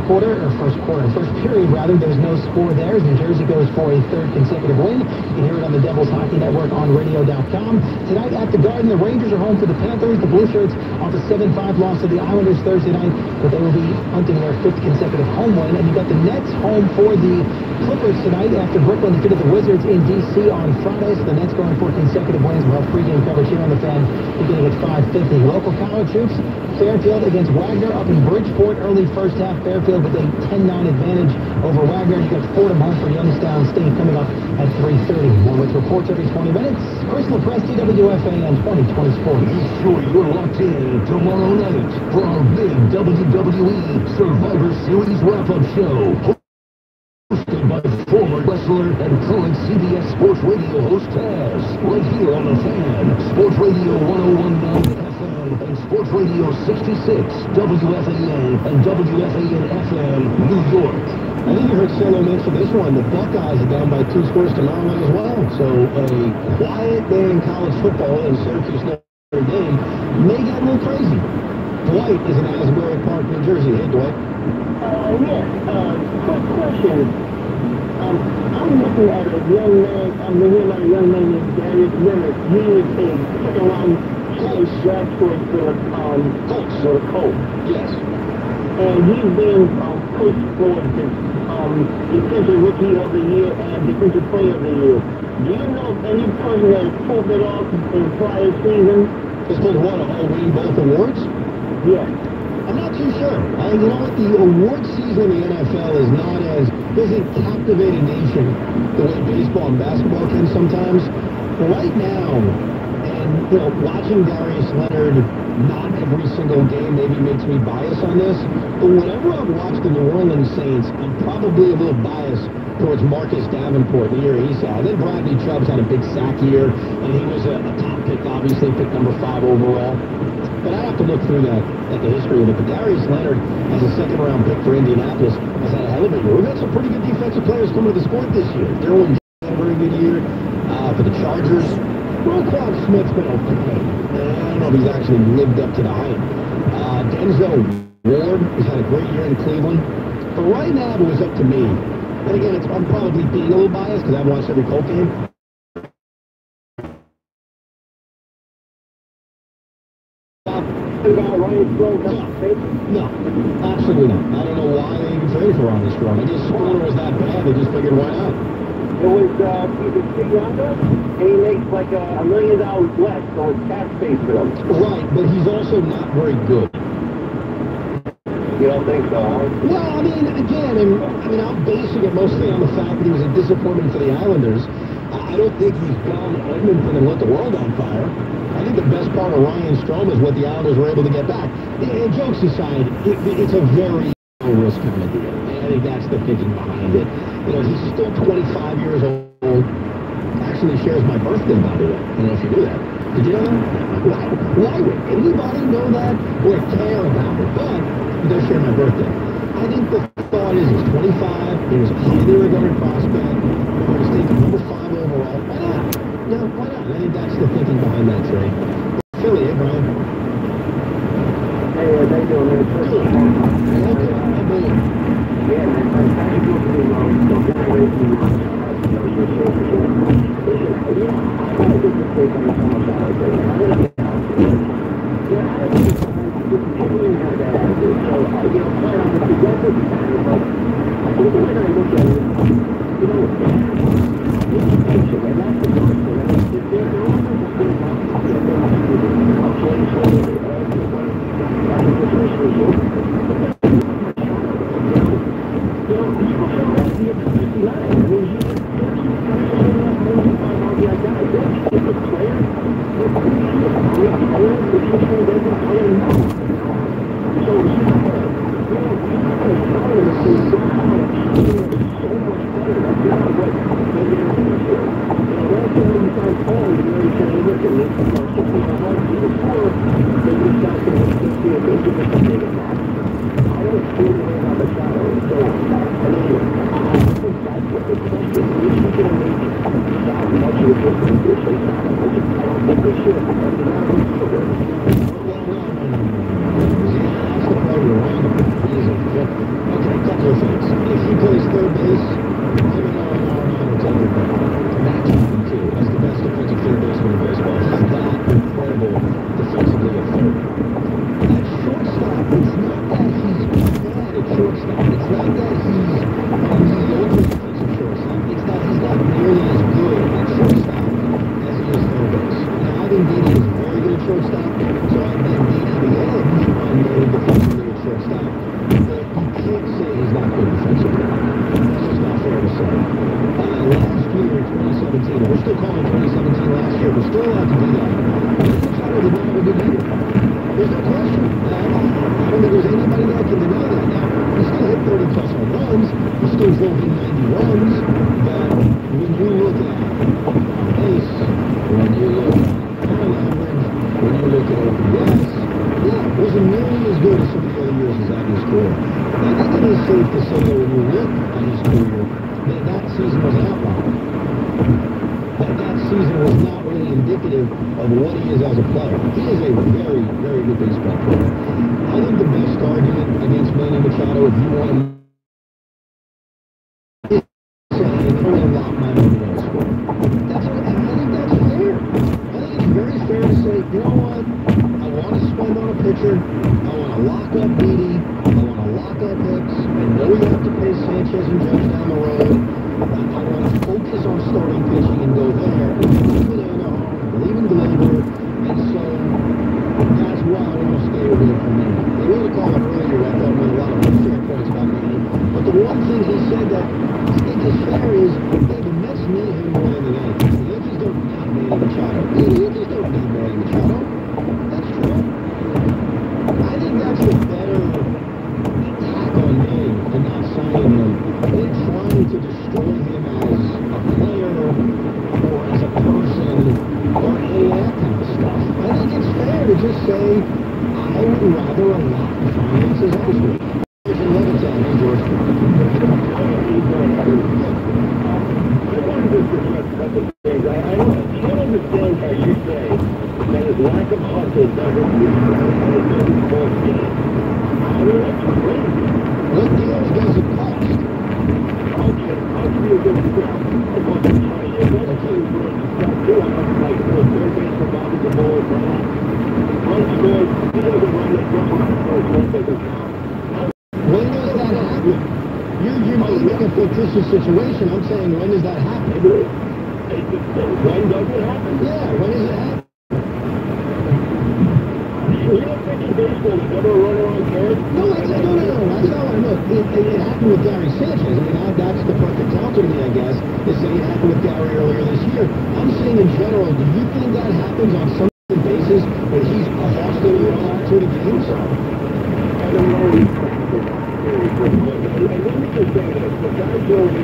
period rather. There's no score there as New Jersey goes for a 3rd consecutive win. You can hear it on the Devils Hockey Network on radio.com. Tonight at the Garden, the Rangers are home for the Panthers. The Blue Shirts off a 7-5 loss to the Islanders Thursday night, but they will be hunting their 5th consecutive home win. And you've got the Nets home for the Clippers tonight after Brooklyn defeated the Wizards in D.C. on Friday. So the Nets going for consecutive wins. We'll have pregame coverage here on the Fan beginning at 5:50. Local college hoops, Fairfield against Wagner up in Bridgeport. Early first half, Fairfield with a 10-9 advantage over Wagner. You got Fordham home for Youngstown State coming up at 3:30. One with reports every 20 minutes. Chris LaPresti, WFAN 2020 Sports. Make sure you're locked in tomorrow night for our big WWE Survivor Series wrap-up show. Hosted by former wrestler and current CBS Sports Radio host Taz, right here on the Fan, Sports Radio 101.9 FM and Sports Radio 66, WFAN and WFAN FM, New York. I think you heard Solo mention this one. The Buckeyes are down by 2 scores to Maryland as well. So a quiet day in college football in Syracuse Notre Dame may get a little crazy. Dwight is in Asbury Park, New Jersey. Hey, Dwight. Quick question. I'm looking at a young man, I'm looking at a young man named Darius Leonard. He is a second-round choice draft choice for the Colts. Yes. And he's been pushed for the defensive rookie of the year and defensive player of the year. Do you know of any person that has pulled it off in prior season? Has been one, won both awards? Yes. I'm not too sure. You know what? The award season in the NFL doesn't captivate a nation the way baseball and basketball can sometimes. Right now, and, watching Darius Leonard, not every single game maybe makes me biased on this, but whenever I've watched the New Orleans Saints, I'm probably a little biased towards Marcus Davenport, the year he's had. Then Bradley Chubb's had a big sack year, and he was a top pick, obviously, pick number 5 overall. But I have to look through that at the history of it. But Darius Leonard, as a second-round pick for Indianapolis, has had a hell of a year. We've had some pretty good defensive players coming to the sport this year. Derwin had a very good year for the Chargers. Roquan Smith's been okay. I don't know if he's actually lived up to the hype. Denzel Ward has had a great year in Cleveland. But right now, it was up to me. And again, I'm probably being a little biased because I've watched every Colt game. No, absolutely not. I don't know why they even traded for Ronnie Strong. I guess Spooner was that bad, they just figured why not. It was, he's a big younger, and he makes like $1 million less, so it's tax space for them. Right, but he's also not very good. You don't think so, huh? Well, I mean, again, I'm basing it mostly on the fact that he was a disappointment for the Islanders. I don't think he's gone to Edmonton and lit the world on fire. I think the best part of Ryan Strome is what the Islanders were able to get back. And jokes aside, it's a very low-risk kind of deal. I think that's the thinking behind it. He's still 25 years old. Actually shares my birthday, by the way. I don't know if you knew that. Did you know that? Why would anybody know that or care about it? But he does share my birthday. I think the thought is he's 25. He was a highly regarded prospect. He's taken number 5 overall. Why not? No, why not? I think that's the thinking behind that trade. Philly, eh, Brian? Hey, how you doing, man? Okay, I'm in. Yeah, man, I'm trying to go through don't get away from listen, I got a good mistake on the summer side. Yeah, I think it's continuing to have that attitude. So, quite honestly, that's what but I think the way that I look at it, education, and that's the first thing. They're all going to still want to get them a place where they add to what the first result. People show up to get to 59. I mean, you just if a player, if you say doesn't play enough. So it's just so much better. That's not what maybe in the future. That's when you find Paul, you know, you say, look at this, 65 months before, they just got to see if they give us a big attack. I don't feel the way about the shadow. So, anyway, I think that's what the question is. If you can make that much of a difference, I don't think they should. I mean, I don't feel good. Okay, a couple of things. If he plays third base, him and will take your pick. Matt Chapman, too, as the best defensive third baseman in baseball. He's that incredible defensively at third. At shortstop, it's not that he's bad at shortstop. It's not that he's a mediocre defensive shortstop. It's that he's not nearly as good at shortstop as he is third base. Now, I think Didi is very good at shortstop, so I think Didi the edge on the defensively at shortstop. But you can't say he's not good defensively. That's just not fair to say. Last year, in 2017, we're still calling 2017 last year. We're still allowed to do that. Machado did not have a good year. There's no question. I don't think there's anybody that can deny that. Now, he still hit 30-plus home runs. He still drove in 90 runs. But when you look at pace, when you look at run average, when you look at OPS, yeah, it wasn't nearly as good as some of the other years as Agnews' career. I think it is safe to say that when you look at his career, that season was an outlier. That season was not really indicative of what he is as a player. He is a very, very good baseball player. I think the best argument against Manny Machado, if you want to say, only a lot my money on the score. I think that's fair. I think it's very fair to say, you know what? I want to spend on a pitcher. I want to lock up Beatty. I want to lock up Hicks. I know you have to pay Sanchez and Judge down the road. I want to focus on starting pitching and go there. I believe in Anaheim. I believe in Gleyber. And so That's why I almost stay away from me. They made a call up earlier that thought made a lot of unfair points about me. But the one thing he said that I think is fair is, hey, the Mets need him more than the Yankees. The Yankees don't need Manny Machado. The Yankees don't need Manny Machado. That's true. I think that's the better attack on Manny and not signing him and trying to destroy him as a player or as a person or any of that kind of stuff. I think it's fair to just say, I would rather a lot of finances elsewhere. Here's in Levittown. Hey, George. I wanted to discuss a couple of things. I can't understand how you say that his lack of hustle doesn't cause game. I mean, that's crazy. What deals does it cost? Okay, I'll give you a good example. I want to tell you, that's really good stuff too. I'm like, third base for Bobby the Bull, Brown. Run scores, he doesn't run the drum on first, one doesn't count. When does that happen? You're making a fictitious situation. I'm saying, when does that happen? When does it happen? Yeah, when does it happen? You don't think in baseball is never a runner on third? No, that's not what I meant. It happened with Gary Sanchez. I mean, that's the perfect counter to me, I guess, is saying it happened with Gary earlier this year. I'm saying in general, do you think that happens on some basis when he's costing you one or two games? I don't know. And let me just say this, the guy told me,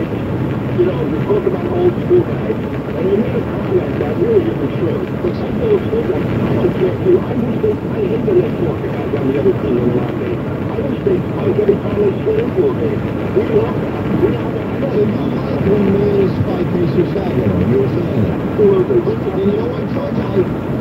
you know, we talk about old school guys, and he made a comment that really isn't true. But some old school guys, I don't care who, I hate the network guys on the other team in the last game. I wish they spike every time they split into a game. We love that. We love that. I know. So you like when Manny spike Jesus Aguilar, you were saying that. And you know what, George,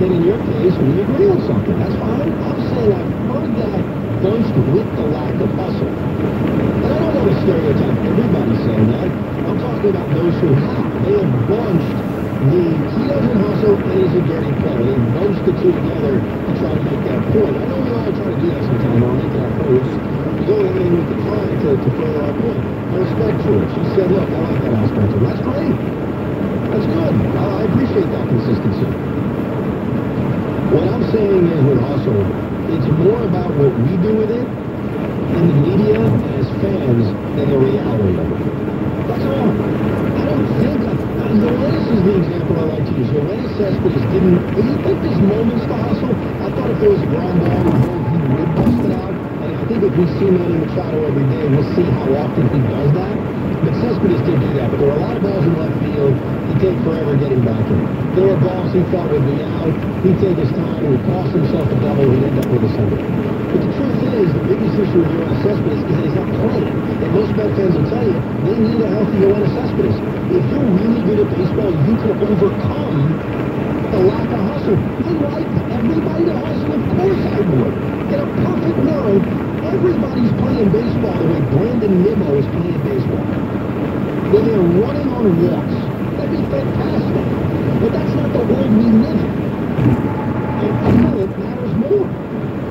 then in your case, we agree on something. That's fine. I'm saying I've heard that bunched with the lack of hustle. And I don't want to stereotype everybody saying that. I'm talking about those who have. They have bunched he doesn't hustle and he's a dirty player. They bunched the two together to try to make that point. I know we all try to do that sometimes. We're making our points. We go in with the try to further our point. I respect George. She said, look, I like that aspect of it. That's great. That's good. I appreciate that consistency. What I'm saying is with hustle, it's more about what we do with it in the media and as fans than the reality of it. That's all. I don't think Yoenis is the example I like to use. Yoenis Cespedes didn't. You think there's moments to hustle? I thought if there was a ground ball in the hole, he would bust it out. And I think if we see Manny Machado every day, we'll see how often he does that. But Cespedes did do that. But there were a lot of balls in left field. He'd take forever getting back in. There were balls he thought would be out. He'd take his time. He'd cost himself a double. He'd end up with a single. But the truth is, the biggest issue with Yoenis Cespedes is that he's not playing. And most Met fans will tell you, they need a healthy Yoenis Cespedes. If you're really good at baseball, you can overcome the lack of hustle. I like everybody to hustle. Of course I would. In a perfect world, everybody's playing baseball the way Brandon Nimmo is playing baseball. When they're running on walks. That'd be fantastic. But that's not the world we live in. And talent matters more.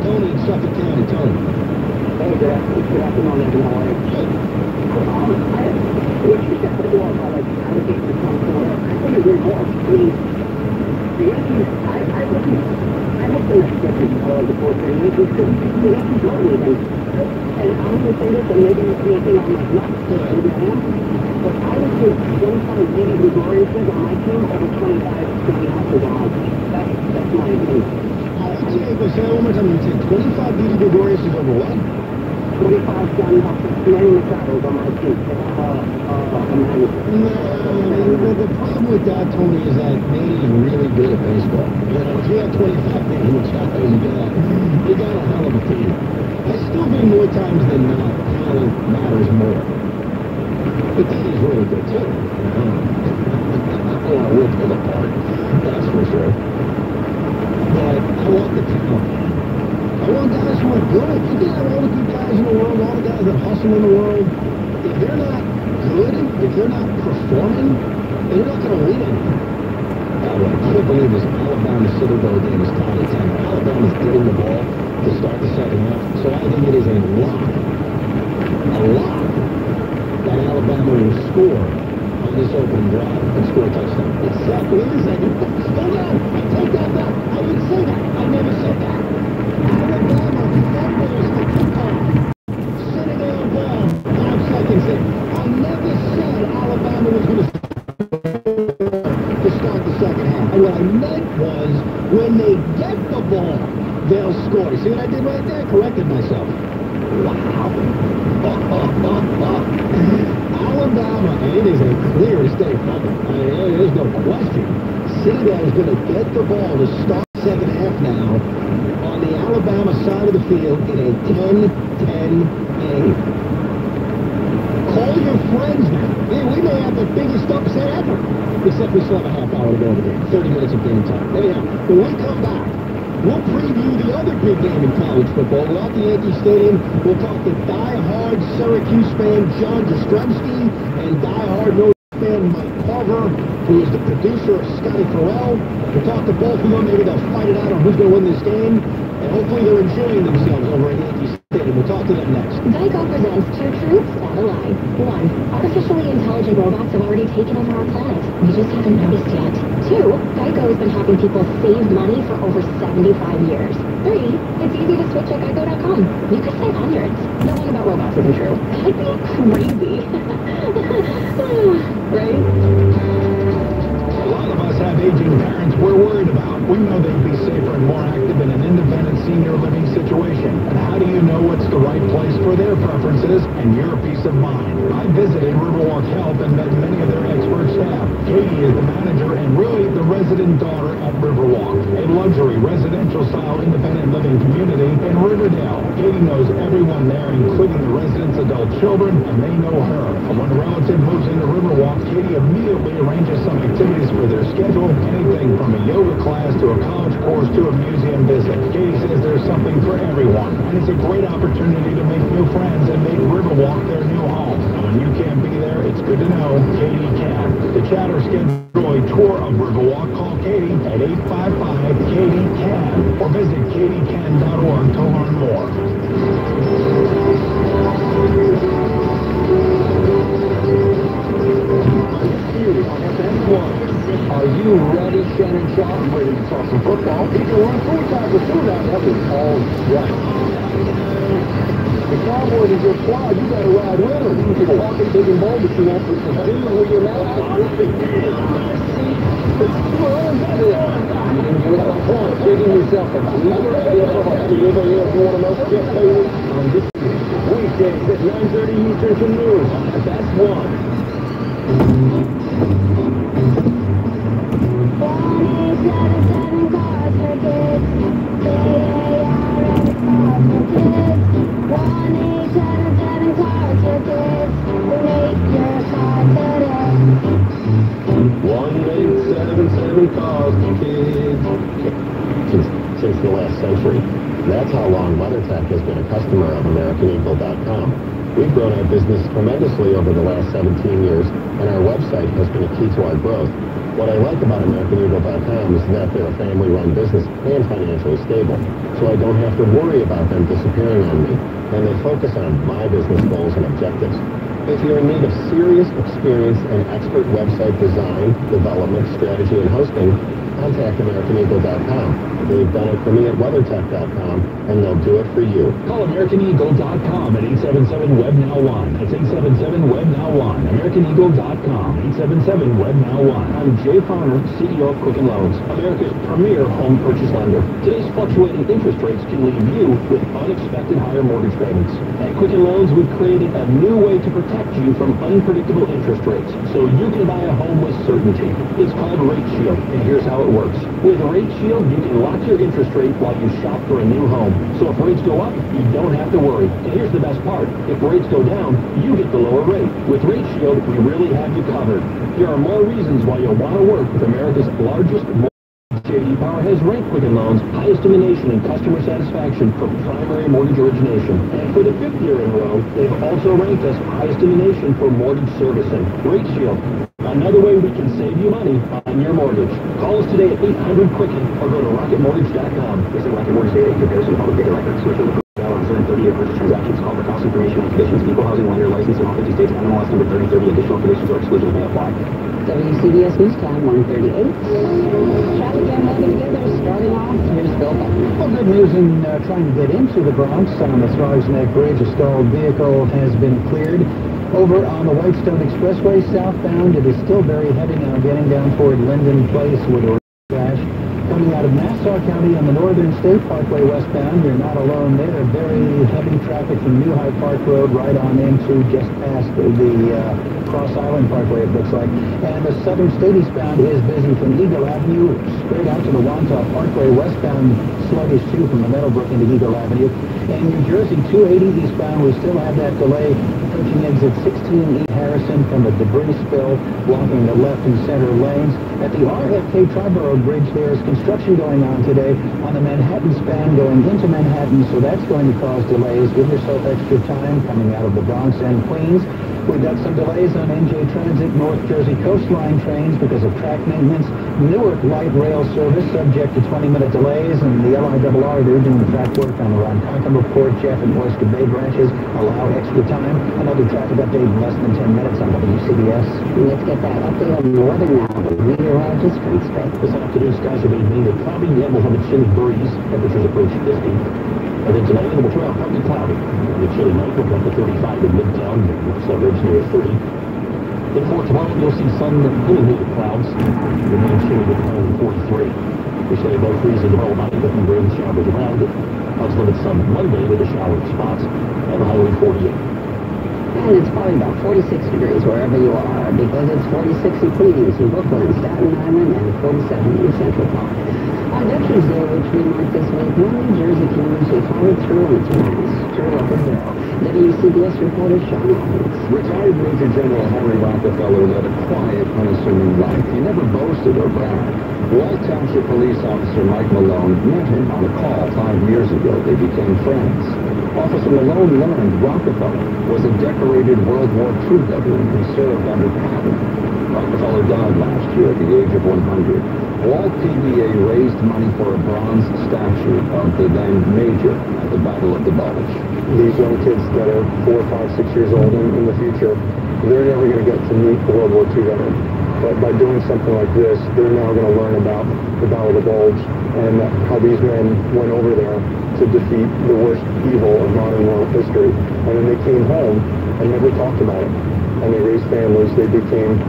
Tony in Suffolk County. Tony. Hey, good afternoon, everyone. What you said before about like allocating the front door, I think it's very important. I mean, the Yankees, I hope the next step is the fourth and Yankees, because the Yankees don't need them. And I'm going to say this, and maybe I'm like not, maybe I am, but I would take 25 Didi Gregoriuses on my team over 25 Didi Hussles on my team. That's my opinion. Say that one more time. You take 25 Didi Gregoriuses over what? 25 Johnny Hussles, Manny Machado's on my team. No, the problem with that, Tony, is that Manny is really good at baseball. You know, if you have 25 Manny Machado's, you got a hell of a team. I still think more times than not, talent matters more. But Diddy's really good, too. We'll pull apart, that's for sure. But I want the talent. I want guys who are good. You can have all the good guys in the world, all the guys that hustle in the world. If they're not good, if they're not performing, then you're not going to win anything. By the way, I can't believe this Alabama Civil Bowl game is tied at 10. Alabama's getting the ball to start the second half, so I think it is a lock that Alabama will score on this opening drive and score a touchdown. Exactly. Wait a second. Hold on. I take that back. I didn't say that. I never said that. fumbles the kickoff. Senegal ball, 5 seconds in. I never said Alabama was going to start the second half. And what I meant was, when they get the ball, they'll score. See what I did right there? Corrected myself. Wow. Alabama, and it is a clear state fumble. There's no question. Senegal is going to get the ball to start the second half now on the Alabama side of the field in a 10-10 game. Call your friends now. Hey, we may have the biggest upset ever. Except we still have a half hour to go in the game. 30 minutes of game time. Anyhow, when we come back, we'll preview the other big game in college football. We're at the Yankee Stadium. We'll talk to die-hard Syracuse fan John Jastrzemski and die-hard Notre Dame fan Mike Carver, who is the producer of Scotty Farrell. We'll talk to both of them. Maybe they'll fight it out on who's going to win this game. And hopefully they're enjoying themselves over at Yankee Stadium. We'll talk to them next. Geico presents Two Truths and a Lie. 1. Artificially intelligent robots have already taken over our planet. We just haven't noticed yet. 2. Geico has been helping people save money for over 75 years. 3. It's easy to switch at geico.com. You could save hundreds. The one about robots isn't true. That'd be crazy. Right? A lot of us have aging parents we're worried about. We know they'd be safer and more active in an independent senior living situation. And how do you know what's the right place for their preferences and your peace of mind? I visited Riverwalk Health and met many of their expert staff. Katie is the manager and really the resident daughter at Riverwalk, a luxury residential-style independent living community in Riverdale. Katie knows everyone there, including the residents' adult children, and they know her. And when a relative moves into Riverwalk, Katie immediately arranges some activities for their schedule, anything from a yoga class to a college course to a museum visit. Katie says there's something for everyone, and it's a great opportunity to make new friends and make Riverwalk their new home. And when you can't be there, it's good to know Katie can. To chat or schedule a tour of Riverwalk, call Katie at 855-KATIE-CAN or visit katiecan.org to learn more. Are you ready, Shannon Sharp? I'm ready to talk some football. He can run 4 times a shootout. That was all right. The Cowboys is your squad. You got to ride with them. You can walk and big and bold, but you won't put the dude with your mouth on. You didn't give it a point. Digging yourself a believer. If you want to know Jeff Bailey on this weekdays at 9:30 Eastern from noon. That's one. 1-877 cars for kids. K-A-R-S cars for kids. 1-877 cars for kids. Make your car today. 1-877 cars for kids. Since the last century. That's how long WeatherTech has been a customer of AmericanEagle.com. We've grown our business tremendously over the last 17 years, and our website has been a key to our growth. What I like about AmericanEagle.com is that they're a family-run business and financially stable, so I don't have to worry about them disappearing on me, and they focus on my business goals and objectives. If you're in need of serious experience and expert website design, development, strategy, and hosting, contact AmericanEagle.com. They've done it for me at WeatherTech.com, and they'll do it for you. Call AmericanEagle.com at 877-WEB-NOW1. That's 877-WEB-NOW1. AmericanEagle.com, 877-WEB-NOW1. I'm Jay Farner, CEO of Quicken Loans, America's premier home purchase lender. Today's fluctuating interest rates can leave you with unexpected higher mortgage payments. At Quicken Loans, we've created a new way to protect you from unpredictable interest rates, so you can buy a home with certainty. It's called Rate Shield, and here's how it works. With Rate Shield, you can lock your interest rate while you shop for a new home. So if rates go up, you don't have to worry. And here's the best part. If rates go down, you get the lower rate. With Rate Shield, we really have you covered. There are more reasons why you'll want to work with America's largest J.D. Power has ranked Quicken Loans highest in the nation in customer satisfaction for primary mortgage origination. And for the 5th year in a row, they've also ranked us highest in the nation for mortgage servicing. Rate Shield, another way we can save you money on your mortgage. Call us today at 800-QUICKEN or go to rocketmortgage.com. Visit Rocket Mortgage Data comparison public data records. Switch over to 30-year purchase transactions. Call for cost information and conditions. Equal housing lender license and 50 states, NMLS number 3030. Additional conditions or exclusions may apply. WCBS News Time 138. Traffic jam holding together, starting off. Here's Bill Buckner. Well, good news in trying to get into the Bronx on the Thrives Neck Bridge. A stalled vehicle has been cleared. Over on the Whitestone Expressway southbound, it is still very heavy now getting down toward Linden Place with a crash. Coming out of Nassau County on the Northern State Parkway westbound, you're not alone there. Very heavy traffic from New High Park Road right on into just past the Cross Island Parkway, it looks like. And the Southern State eastbound is busy from Eagle Avenue straight out to the Wantagh Parkway westbound, sluggish too from the Meadowbrook into Eagle Avenue. And New Jersey 280 eastbound, we still have that delay approaching exit 16 E Harrison from a debris spill blocking the left and center lanes. At the RFK Triborough Bridge, there's construction going on today on the Manhattan span going into Manhattan, so that's going to cause delays. Give yourself extra time coming out of the Bronx and Queens. We've got some delays on NJ Transit North Jersey Coastline trains because of track maintenance. Newark light rail service subject to 20-minute delays, and the LIRR, they're doing track work on the Ronkonkoma, Port Jeff, and Oyster Bay branches. Allow extra time. Another traffic update in less than 10 minutes on WCBS. Let's get that update on the weather now with meteorologist Frank Spade. This afternoon, skies will be mainly cloudy, and we'll have a chilly breeze. Temperatures approach 50. And then tonight, it will turn out partly cloudy. The chilly night will drop to 35 in Midtown, suburbs near 30. Then for tomorrow, you'll see sun illuminated clouds. Remain chilly with high of 43. We stay above freezing tomorrow night, but we rain showers around. Clouds limit sun Monday with a shower spots, and a high of 48. And it's probably about 46 degrees wherever you are, because it's 46 in Queens, in Brooklyn, Staten Island, and 47 in Central Park. On Veterans Day, which we mark this week, one New Jersey community followed through on its promise to look at Bill. WCBS reporter Sean Evans. Retired Major General Harry Rockefeller led a quiet, unassuming life. He never boasted or bragged. Walt Township Police Officer Mike Malone met him on a call 5 years ago. They became friends. Officer Malone learned Rockefeller was a decorated World War II veteran who served under Patton. Rockefeller died last year at the age of 100. Walt PBA raised money for a bronze statue of the then Major at the Battle of the Bulge. These young kids that are 4, 5, 6 years old in the future, they're never going to get to meet the World War II veteran. But by doing something like this, they're now going to learn about the Battle of the Bulge and how these men went over there to defeat the worst evil of modern world history. And then they came home and never talked about it. And they raised families. They became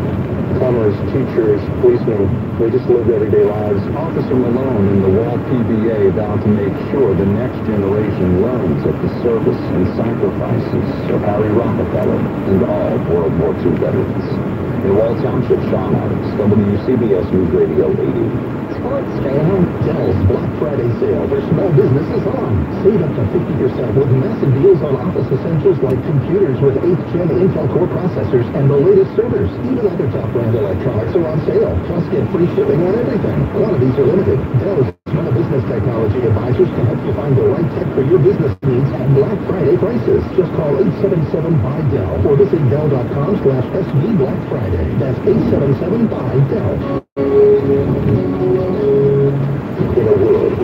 plumbers, teachers, policemen. They just lived everyday lives. Officer Malone and the Walt PBA vowed to make sure the next generation learns of the service and sacrifices of Harry Rockefeller and all World War II veterans. In Walt Township, Sean Adams, WCBS News Radio 80. Sports straight ahead. Dell's Black Friday sale for small businesses on. Save up to 50% with massive deals on office essentials like computers with 8th Gen Intel Core processors and the latest servers. Even other top brand electronics are on sale. Plus, get free shipping on everything. Quantities are limited. Dell's small business technology advisors can help you find the right tech for your business needs at Black Friday prices. Just call 877-BUY-DELL or visit Dell.com/SB Black Friday. That's 877-BUY-DELL. In a world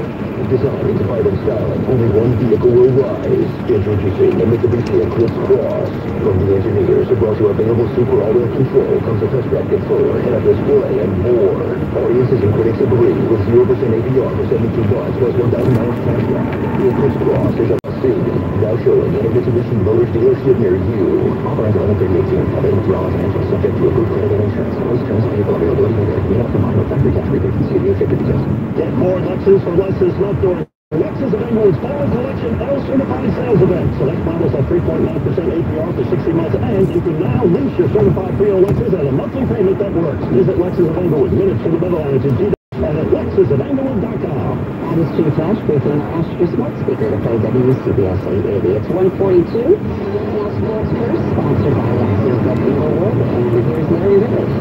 designed by the style, only one vehicle will rise. Introducing the Mitsubishi Eclipse Cross. From the engineers who brought you available Super Audio Control, comes a touchback controller, head-up display, and more. Audiences and critics agree with 0% APR for 72 bucks plus $1,000 cash back. The Eclipse Cross is a must-see. Now showing at a Mitsubishi Motors dealership near you. Authorized 11/30/18. Available through all financial, subject to approved credit and insurance. Most terms and vehicle availability may vary. We have combined with factory tax rebates and CDO ship details. Get more Lexus for less is left during Lexus of England's Fall Collection L-Certified Sales Event. Select models at 3.9% APR for 60 months, and you can now lease your certified pre-owned Lexus at a monthly payment that works. Visit Lexus of Englewood, minutes from the Meadowlands in G and at LexusofEnglewood.com. That is Chief Flash briefing our Astro Smart Speaker to play WCBS 880. It's 1:42. Now sports first, sponsored by Lexus of Englewood, and here's Larry Rivers.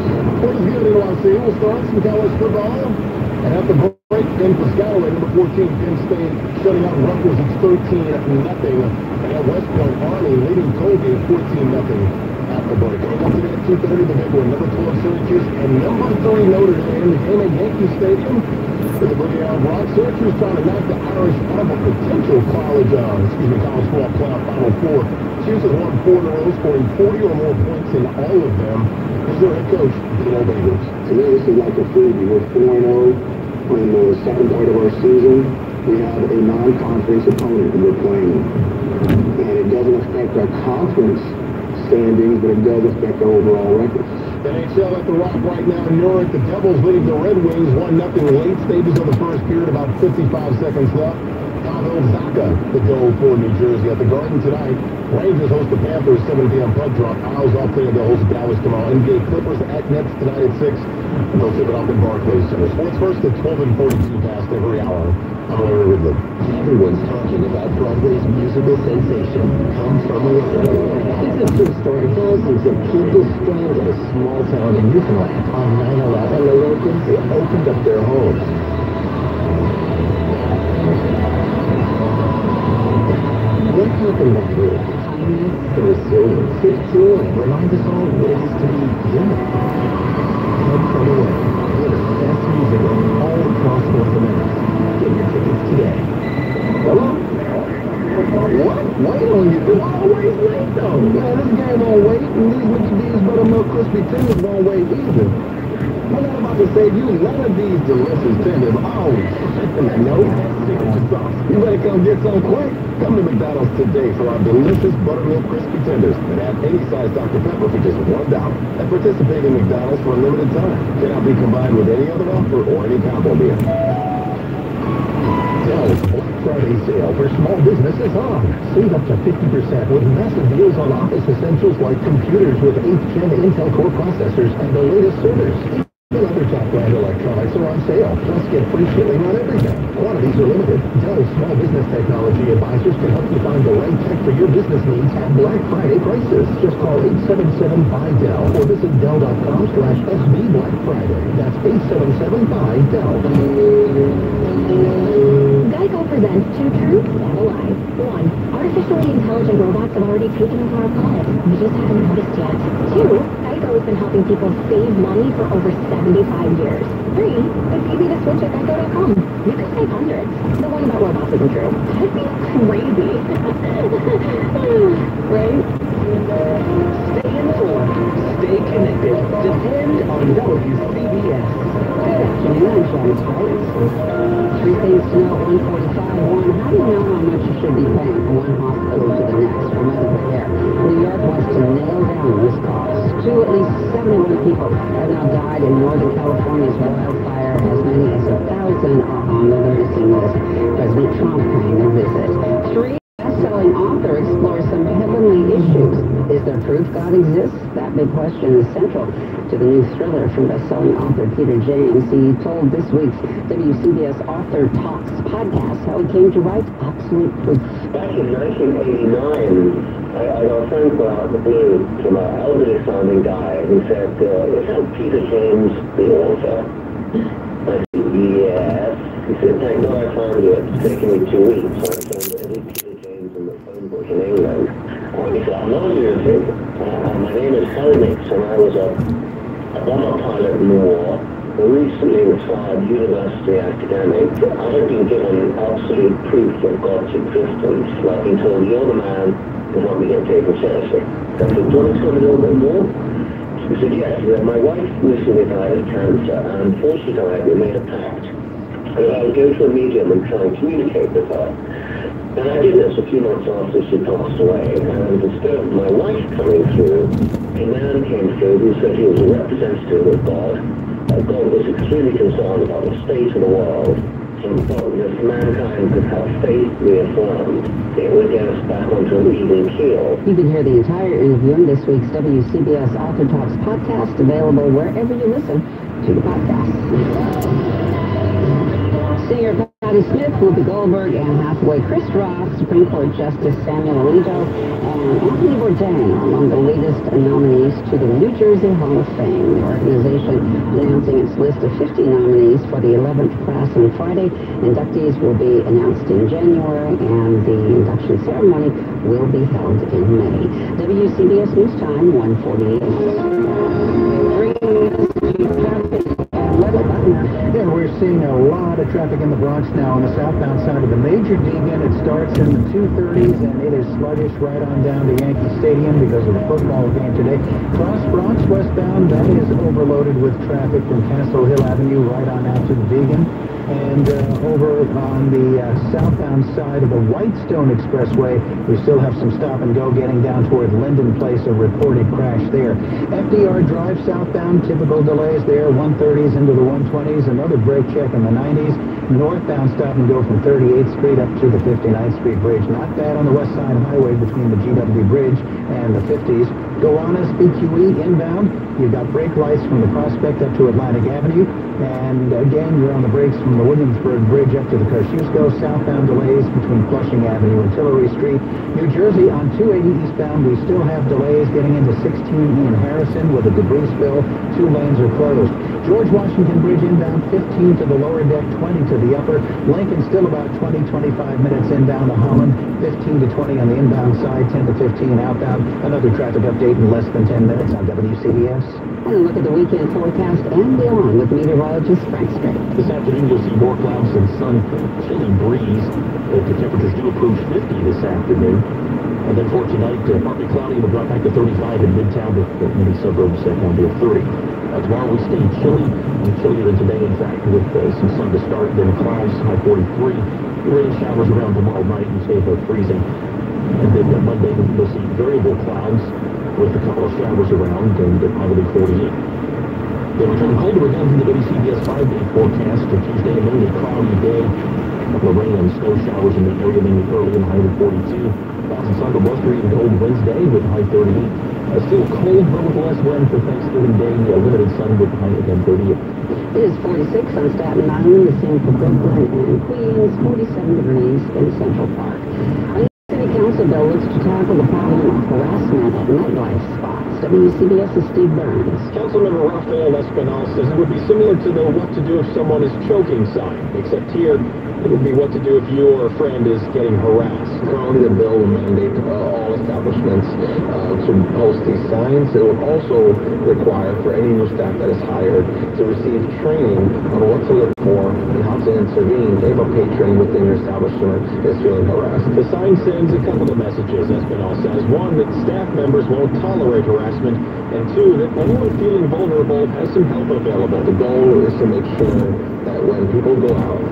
What is good, NYC? We'll start some college football. And at the break, in Piscataway, number 14, Penn State shutting out Rutgers. It's 13-0. And at West Point, Army leading Colgate 14-0 at the break. Once again at 2:30, the big one, number 12, Syracuse, and number 3, Notre Dame. The game at Yankee Stadium. In the Boogie Down Bronx, Syracuse trying to knock the Irish out of a potential college football playoff Final Four. Massachusetts won 4 in a row, scoring 40 or more points in all of them. Here's their head coach, Dino Babers. To me, this is like a freebie. We're 4-0 in the second part of our season. We have a non-conference opponent that we're playing. And it doesn't affect our conference standings, but it does affect our overall record. NHL at the Rock right now in Newark. The Devils lead the Red Wings 1-0 late stages of the first period, about 55 seconds left. Pavel Zacha, the goal for New Jersey. At the Garden tonight, Rangers host the Panthers, 7 p.m. puck drop. Isles off today, they'll host Dallas tomorrow. NBA Clippers at Nets tonight at 6. And they'll tip it off in Barclays Center. Sports first at 12 and 42 past every hour. I'm Larry Ridley. Everyone's talking about Broadway's musical sensation, Come From Away. It's a true story. Thousands of people stranded a small town in Newfoundland on 9/11. The locals, they opened up their homes. What happened that day? Kindness, the resilience, his joy, remind us all what it is to be human. Come From Away. Winner of Best Musical all across North America. Get your tickets today. Hello? What? Wait on you. You're always late, though. Man, this game won't wait, and these Mickey D's Buttermilk Crispy Tenders won't wait either. I'm not about to save you none of these delicious tenders. Oh, no, that's signature sauce. You better come get some quick. Come to McDonald's today for our delicious Buttermilk Crispy Tenders and add any size Dr. Pepper for just $1. And participate in McDonald's for a limited time. Cannot be combined with any other offer or any combo meal. Dell's Black Friday sale for small businesses on. Save up to 50% with massive deals on office essentials like computers with 8th Gen Intel Core processors and the latest servers. Even other top brand electronics are on sale. Plus get free shipping on everything. Quantities are limited. Dell's Small Business Technology Advisors can help you find the right tech for your business needs at Black Friday prices. Just call 877-BUY-DELL or visit Dell.com/SB Black Friday. That's 877-BUY-DELL. Geico presents 2 truths and a lie. 1. Artificially intelligent robots have already taken over our planet. We just haven't noticed yet. 2. Geico has been helping people save money for over 75 years. 3. It's easy to switch at Geico.com. You can save hundreds. The one about robots isn't true. That'd be crazy. Right? Stay informed. Stay connected. Depend on WCBS. Good afternoon, I'm Sharon Sprouts. 3 things to know at 1:45. 1. How do you know how much you should be paying from one hospital to the next for medical care? New York wants to nail down this cost. 2. At least 71 people have now died in Northern California's wildfire. As many as 1,000 are on the missing list. President Trump paying a visit. 3. Best-selling author explores some heavenly issues. Is there proof God exists? That big question is central to the new thriller from best-selling author Peter James. He told this week's WCBS Author Talks podcast how he came to write Absolute Proof. Back in 1989, I got a phone call out of the blue from an elderly-sounding guy who said, isn't Peter James the author? I said, yes. He said, thank God I found you. It's taken me 2 weeks. I found every Peter James in the phone book in England. He said, I'm not lunatic. My name is Harry Nix, and I was a bomber pilot in the war, a recently retired university academic. I have been given absolute proof of God's existence. I've been told you're the man who want me to get taken seriously. I said, do you want to tell me a little bit more? He said, yes. My wife recently died of cancer, and before she died, we made a pact. I would go to a medium and try and communicate with her. And I did this a few months after she passed away, and instead of my wife coming through, a man came through who said he was a representative of God. God was extremely concerned about the state of the world, and thought that if mankind could have faith reaffirmed, it would get us back onto an even keel. You can hear the entire interview in this week's WCBS Author Talks podcast, available wherever you listen to the podcast. Singer Patti Smith, Whoopi Goldberg, Anne Hathaway, Chris Rock, Supreme Court Justice Samuel Alito, and Anthony Bourdain are among the latest nominees to the New Jersey Hall of Fame. The organization announcing its list of 50 nominees for the 11th class on Friday. Inductees will be announced in January, and the induction ceremony will be held in May. WCBS News Time, 1:48. Bringing us to traffic. Weather Butler. Yeah, we're seeing a lot of traffic in the Bronx now on the southbound side of the major Deegan. It starts in the 2:30s, and it is sluggish right on down to Yankee Stadium because of the football game today. Cross Bronx westbound, that is overloaded with traffic from Castle Hill Avenue right on out to the Deegan. And over on the southbound side of the Whitestone Expressway, we still have some stop and go getting down toward Linden Place, a reported crash there. FDR Drive southbound, typical delays there, 130s into the 120s, another brake check in the 90s. Northbound stop and go from 38th Street up to the 59th Street Bridge. Not bad on the west side highway between the GW Bridge and the 50s. Gowanus BQE inbound. You've got brake lights from the Prospect up to Atlantic Avenue. And again, you're on the brakes from the Williamsburg Bridge up to the Kosciuszko. Southbound delays between Flushing Avenue and Tillery Street. New Jersey on 280 eastbound, we still have delays getting into 16E in Harrison with a debris spill. 2 lanes are closed. George Washington Bridge inbound, 15 to the lower deck, 20 to the upper. Lincoln still about 20-25 minutes inbound to Holland. 15 to 20 on the inbound side, 10 to 15 outbound. Another traffic update in less than 10 minutes on WCBS. And a look at the weekend forecast and beyond with meteorologist Frank Strait. This afternoon, you'll see more clouds and sun, chilly breeze. The temperatures do approach 50 this afternoon. And then for tonight, partly cloudy, we'll drop back to 35 in Midtown, with many suburbs down to 30. Tomorrow we stay chilly, and chillier than today, in fact, with some sun to start, then clouds, high 43. Rain showers around tomorrow night and stay above freezing. And then Monday, we'll see variable clouds with a couple of showers around, and probably 48. Then we're turning colder again from the WCBS 5-day forecast. For Tuesday, a mainly cloudy day. A couple of rain and snow showers in the area, mainly early and high of 42. Clouds and sun to blustery and cold Wednesday with high 38. Still cold, but with less wind for Thanksgiving Day. Limited sun with high again 38. It is 46 on Staten Island, the same for Brooklyn and Queens, 47 degrees in Central Park. A city council bill looks to tackle the problem of harassment at nightlife spots. WCBS's Steve Burns. Councilmember Rafael Espinal says it would be similar to the what to do if someone is choking sign, except here it would be what to do if you or a friend is getting harassed. Currently, the bill will mandate all establishments to post these signs. It will also require for any new staff that is hired to receive training on what to look for and how to intervene if a patron within your establishment is feeling harassed. The sign sends a couple of messages, Espinal says. One, that staff members won't tolerate harassment, and two, that anyone feeling vulnerable has some help available. The goal is to make sure that when people go out,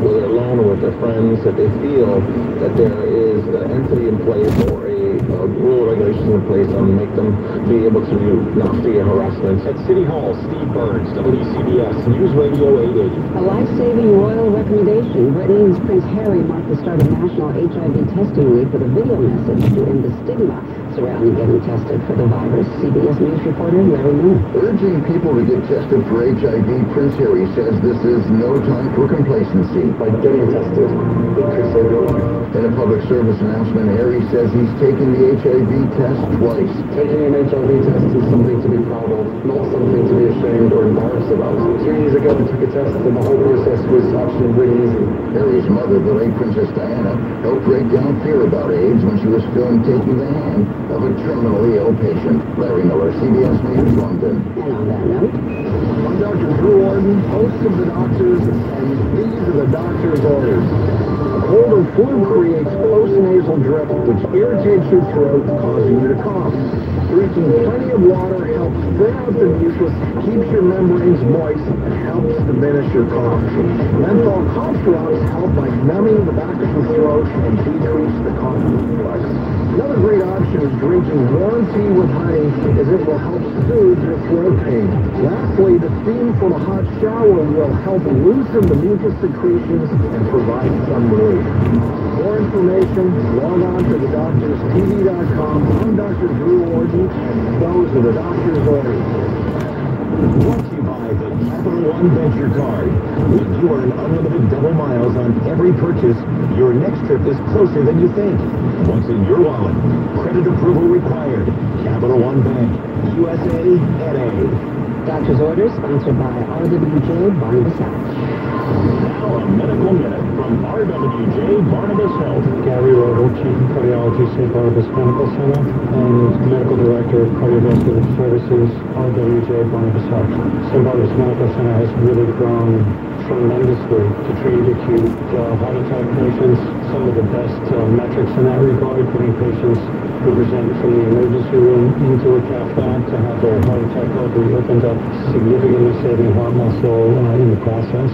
whether alone or with their friends, that they feel that there is an entity in place or a rule or regulations in place that will make them be able to not fear harassment. At City Hall, Steve Burns, WCBS News Radio 880. A life-saving royal recommendation. Britain's Prince Harry marked the start of National HIV Testing Week with a video message to end the stigma surrounding getting tested for the virus. CBS News reporter Larry Miller. Urging people to get tested for HIV, Prince Harry says this is no time for complacency. By getting tested, it could save your life. In a public service announcement, Harry says he's taken the HIV test twice. Taking an HIV test is something to be proud of, not something to be ashamed or embarrassed about. 2 years ago, I took a test and the whole process was actually really easy. Harry's mother, the late Princess Diana, helped break down fear about AIDS when she was filmed taking the hand of a terminally ill patient. Larry Miller, CBS News, London. And on that note, I'm Dr. Drew Orton, host of The Doctors, and these are the doctor's orders. A cold or flu creates postnasal drip, which irritates your throat, causing you to cough. Drinking plenty of water helps thin out the mucus, keeps your membranes moist, and helps diminish your cough. Menthol cough drops help by numbing the back of the throat and decrease the cough reflex. Another great option is drinking warm tea with honey, as it will help soothe your throat pain. Lastly, the steam from a hot shower will help loosen the mucus secretions and provide some relief. For more information, log on to thedoctorstv.com. I'm Dr. Drew Orton, and those are the doctor's orders. Brought to you by the Capital One Venture Card. When you earn unlimited double miles on every purchase, your next trip is closer than you think. Once in your wallet, credit approval required. Capital One Bank, USA, NA. Doctor's Orders, sponsored by RWJ Barnabas Health. Now on Medical Minute from RWJ Barnabas Health. Gary Roble, Chief of Cardiology, St. Barnabas Medical Center, and Medical Director of Cardiovascular Services, RWJ Barnabas Health. St. Barnabas Medical Center has really grown tremendously to treat acute heart attack patients. Some of the best metrics in that regard, putting patients who present from the emergency room into a cath lab to have their heart attack artery opened up, significantly saving heart muscle in the process.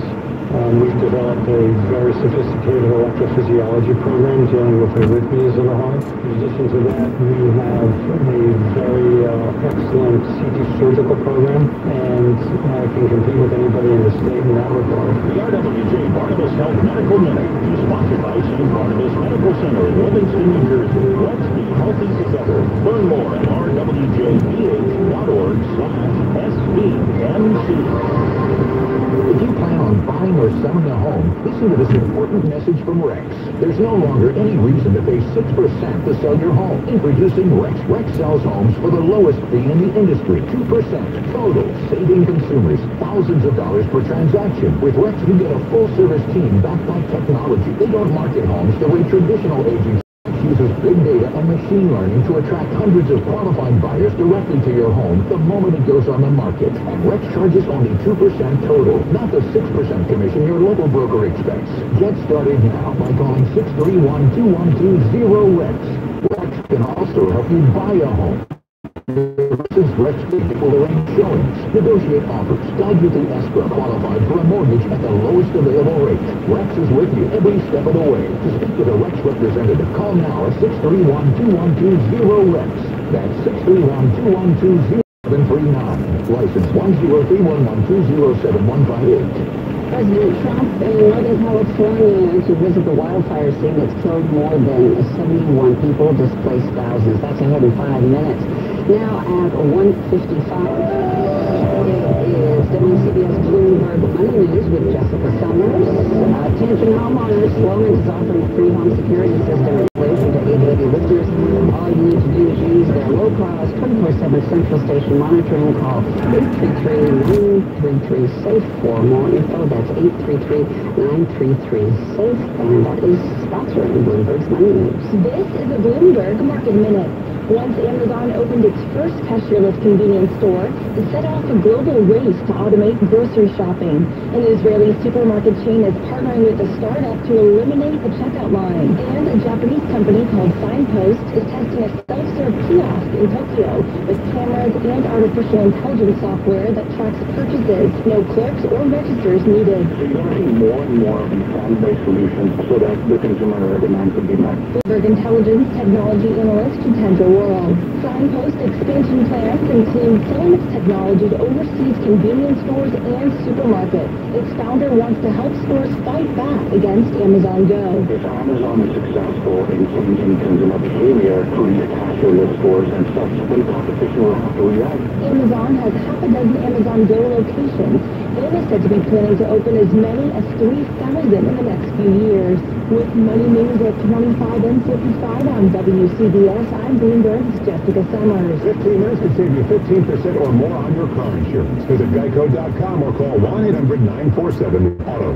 We've developed a very sophisticated electrophysiology program dealing with arrhythmias of the heart. In addition to that, we have a very excellent CT surgical program and can compete with anybody in the state in that regard. The RWJ Barnabas Health Medical Minute is sponsored by St. Barnabas Medical Center in Livingston, New Jersey. Let's be healthy together. Learn more at rwjbh.org/SBMC. If you plan on buying or selling a home, listen to this important message from Rex. There's no longer any reason to pay 6% to sell your home. Introducing Rex. Rex sells homes for the lowest fee in the industry. 2% total, saving consumers thousands of dollars per transaction. With Rex, you get a full-service team backed by technology. They don't market homes the way traditional agents uses big data and machine learning to attract hundreds of qualified buyers directly to your home the moment it goes on the market. And Rex charges only 2% total, not the 6% commission your local broker expects. Get started now by calling 631-2120-REX. Rex can also help you buy a home. Versus Rex will arrange showings, negotiate offers, guide you through escrow, qualified for a mortgage at the lowest available rate. Rex is with you every step of the way. To speak with a Rex representative, call now at 631-2120-REX. That's 631-2120-739. License 10311207158. President Trump in Northern California to visit the wildfire scene that's killed more than 71 people, displaced thousands. That's ahead in 5 minutes. Now at 1:55, it is WCBS Bloomberg Money News with Jessica Summers. Attention homeowners, Sloman is offering a free home security system in relation to 880 listeners. All you need to do is use their low-cost 24/7 central station monitoring. Call 833-933-SAFE for more info. That's 833-933-SAFE, and that is sponsoring Bloomberg's Money News. This is a Bloomberg Market Minute. Once Amazon opened its first cashless convenience store, it set off a global race to automate grocery shopping. An Israeli supermarket chain is partnering with a startup to eliminate the checkout line. And a Japanese company called Signpost is testing a self-serve kiosk in Tokyo with cameras and artificial intelligence software that tracks purchases. No clerks or registers needed. So you're going to see more and more of these phone-based solutions so that the consumer demand can be met. Bloomberg Intelligence technology analyst Jitendra World. Signpost expansion plans include selling its technology to overseas convenience stores and supermarkets. Its founder wants to help stores fight back against Amazon Go. If Amazon is successful in changing consumer behavior through these cashless stores and such, then competition will have to react. Amazon has half a dozen Amazon Go locations and is said to be planning to open as many as 3,000 in the next few years. With Money News at 25 and 55 on WCBS, I'm Bloomberg's Jessica Summers. 15 minutes could save you 15% or more on your car insurance. Visit geico.com or call 1-800-947-AUTO.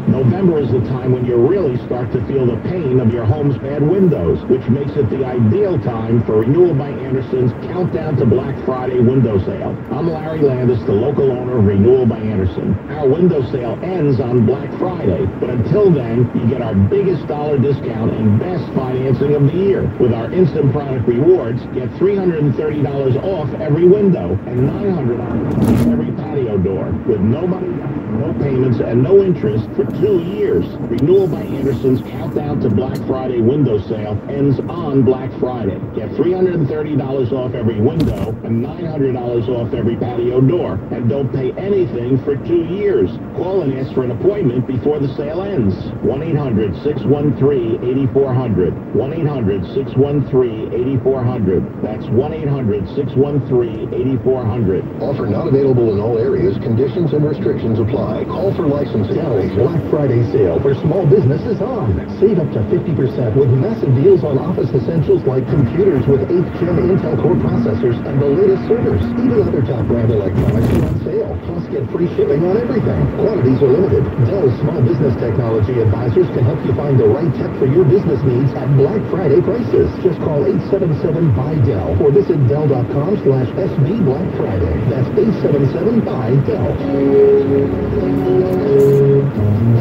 November is the time when you really start to feel the pain of your home's bad windows, which makes it the ideal time for Renewal by Anderson's Countdown to Black Friday window sale. I'm Larry Landis, the local owner of Renewal by Anderson. Our window sale ends on Black Friday, but until then, you get our biggest dollar discount and best financing of the year. With our instant product rewards, get $330 off every window and $900 off every patio door with no money down, no payments, and no interest for 2 years. Renewal by Anderson's Countdown to Black Friday window sale ends on Black Friday. Get $330 off every window and $900 off every patio door. And don't pay anything for 2 years. Call and ask for an appointment before the sale ends. 1-800-613-8400. 1-800-613-8400. That's 1-800-613-8400. Offer not available in all areas. Conditions and restrictions apply. Call for license information. Black Friday sale for small businesses on. Save up to 50% with massive deals on office essentials like computers with 8th Gen Intel Core processors and the latest servers. Even other top brand electronics are on sale. Plus, get free shipping on everything. Quantities are limited. Dell's Small Business Technology Advisors can help you find the right tech for your business needs at Black Friday prices. Just call 877-BUY-DELL or visit Dell.com/SB Black Friday. That's 877-BUY-DELL.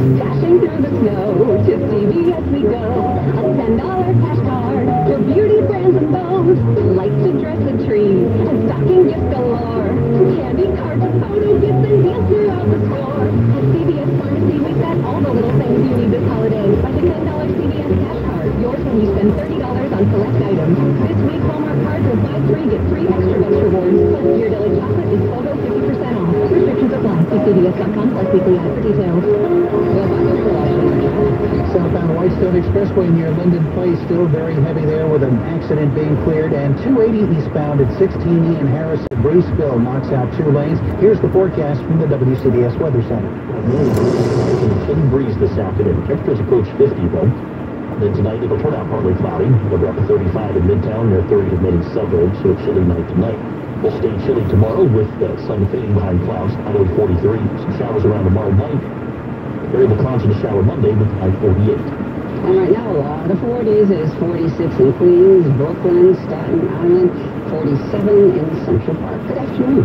Dashing through the snow to CVS we go. A $10 cash card for beauty brands and bows. Lights to dress the tree and stocking gifts galore. Candy cards, photo gifts, and deals throughout the store. At CVS Pharmacy, we've got all the little things you need this holiday. Like a $10 CVS cash card, yours when you spend $30 on select items. This week, Hallmark cards will buy 3, get 3 extra best rewards. Plus, Ghirardelli chocolate is photo 50% off. Restrictions apply. See CVS.com/weekly ad for details. Southbound Whitestone Expressway near Linden Place, still very heavy there with an accident being cleared. And 280 eastbound at 16E and Harris at Bruceville knocks out 2 lanes. Here's the forecast from the WCBS Weather Center. Thin breeze this afternoon. Temperatures approach 50 though. Then tonight it'll turn out partly cloudy. We'll drop to 35 in Midtown, near 30 in many suburbs, so a chilly night tonight. We'll stay chilly tomorrow with the sun fading behind clouds. Highway 43. Some showers around tomorrow night. Variable clouds in the shower Monday with high 48. And right now, a lot of 40s is 46 in Queens, Brooklyn, Staten Island, 47 in Central Park. Good afternoon.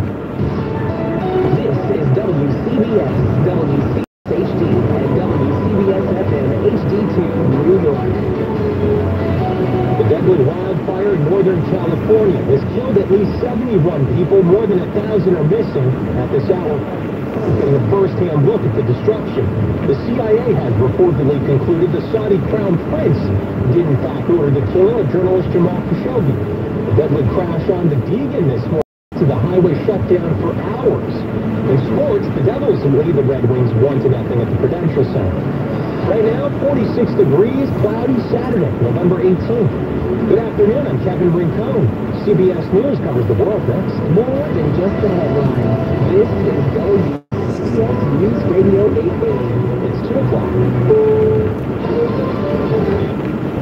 This is WCBS, WCBS HD, and WCBS FM HD2, New York. The deadly wildfire in Northern California has killed at least 71 people. More than 1,000 are missing at this hour. Getting a first-hand look at the destruction. The CIA has reportedly concluded the Saudi crown prince did in fact order the killing of journalist Jamal Khashoggi. The deadly crash on the Deegan this morning to the highway shut down for hours. In sports, the Devils lead the Red Wings 1-0 at the Prudential Center. Right now, 46 degrees, cloudy Saturday, November 18th. Good afternoon, I'm Kevin Rincon. CBS News covers the world next. More than just the headlines. This is WCBS News Radio 880. It's 2 o'clock.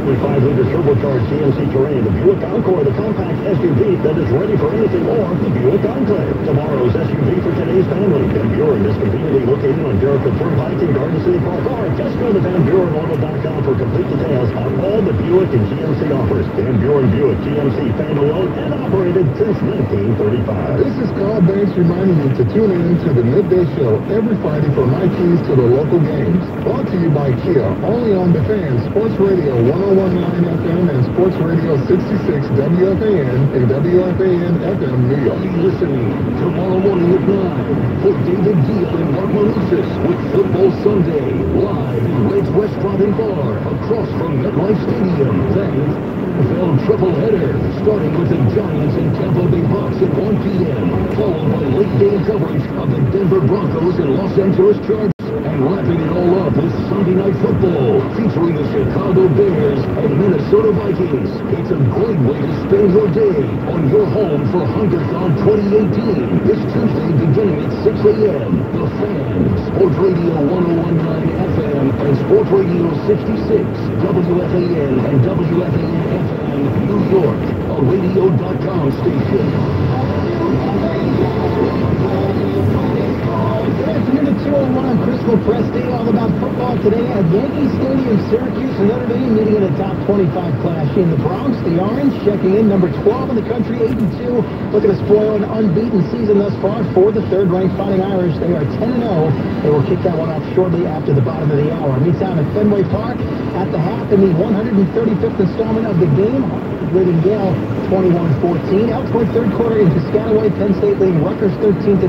With 5-liter turbocharged GMC Terrain, the Buick Encore, the compact SUV that is ready for anything more, the Buick Enclave. Tomorrow's SUV for today's family. Van Buren is conveniently located on Jericho Turnpike in Garden City Park. Or just go to VanBurenAuto.com for complete details on all the Buick and GMC offers. Van Buren Buick GMC, family-owned and operated since 1935. This is Carl Banks reminding you to tune in to the Midday Show every Friday for My Keys to the Local Games. Brought to you by Kia, only on The Fan, Sports Radio 1019 FM and Sports Radio 66 WFAN and WFAN FM New York. Be listening tomorrow morning at 9 for David Deal and Mark Malusis with Football Sunday live in Red's Restaurant and Bar across from MetLife Stadium. Then NFL Tripleheader starting with the Giants and Tampa Bay Bucks at 1 p.m. followed by late game coverage of the Denver Broncos and Los Angeles Chargers. And wrapping it all up with Sunday Night Football, featuring the Chicago Bears and Minnesota Vikings. It's a great way to spend your day on your home for Hunkerthon 2018. This Tuesday beginning at 6 a.m. The Fan, Sports Radio 1019 FM and Sports Radio 66, WFAN and WFAN FM, New York, a radio.com station. Afternoon at 2:01, Crystal Press Day, all about football today at Yankee Stadium. Syracuse and Notre Dame meeting in a top 25 clash in the Bronx. The Orange checking in number 12 in the country, 8-2, looking to spoil an unbeaten season thus far for the third-ranked Fighting Irish. They are 10-0. They will kick that one off shortly after the bottom of the hour. Meets out at Fenway Park at the half in the 135th installment of the game. Leading Yale 21-14. Elsewhere, third quarter in Piscataway. Penn State leading Rutgers 13-0.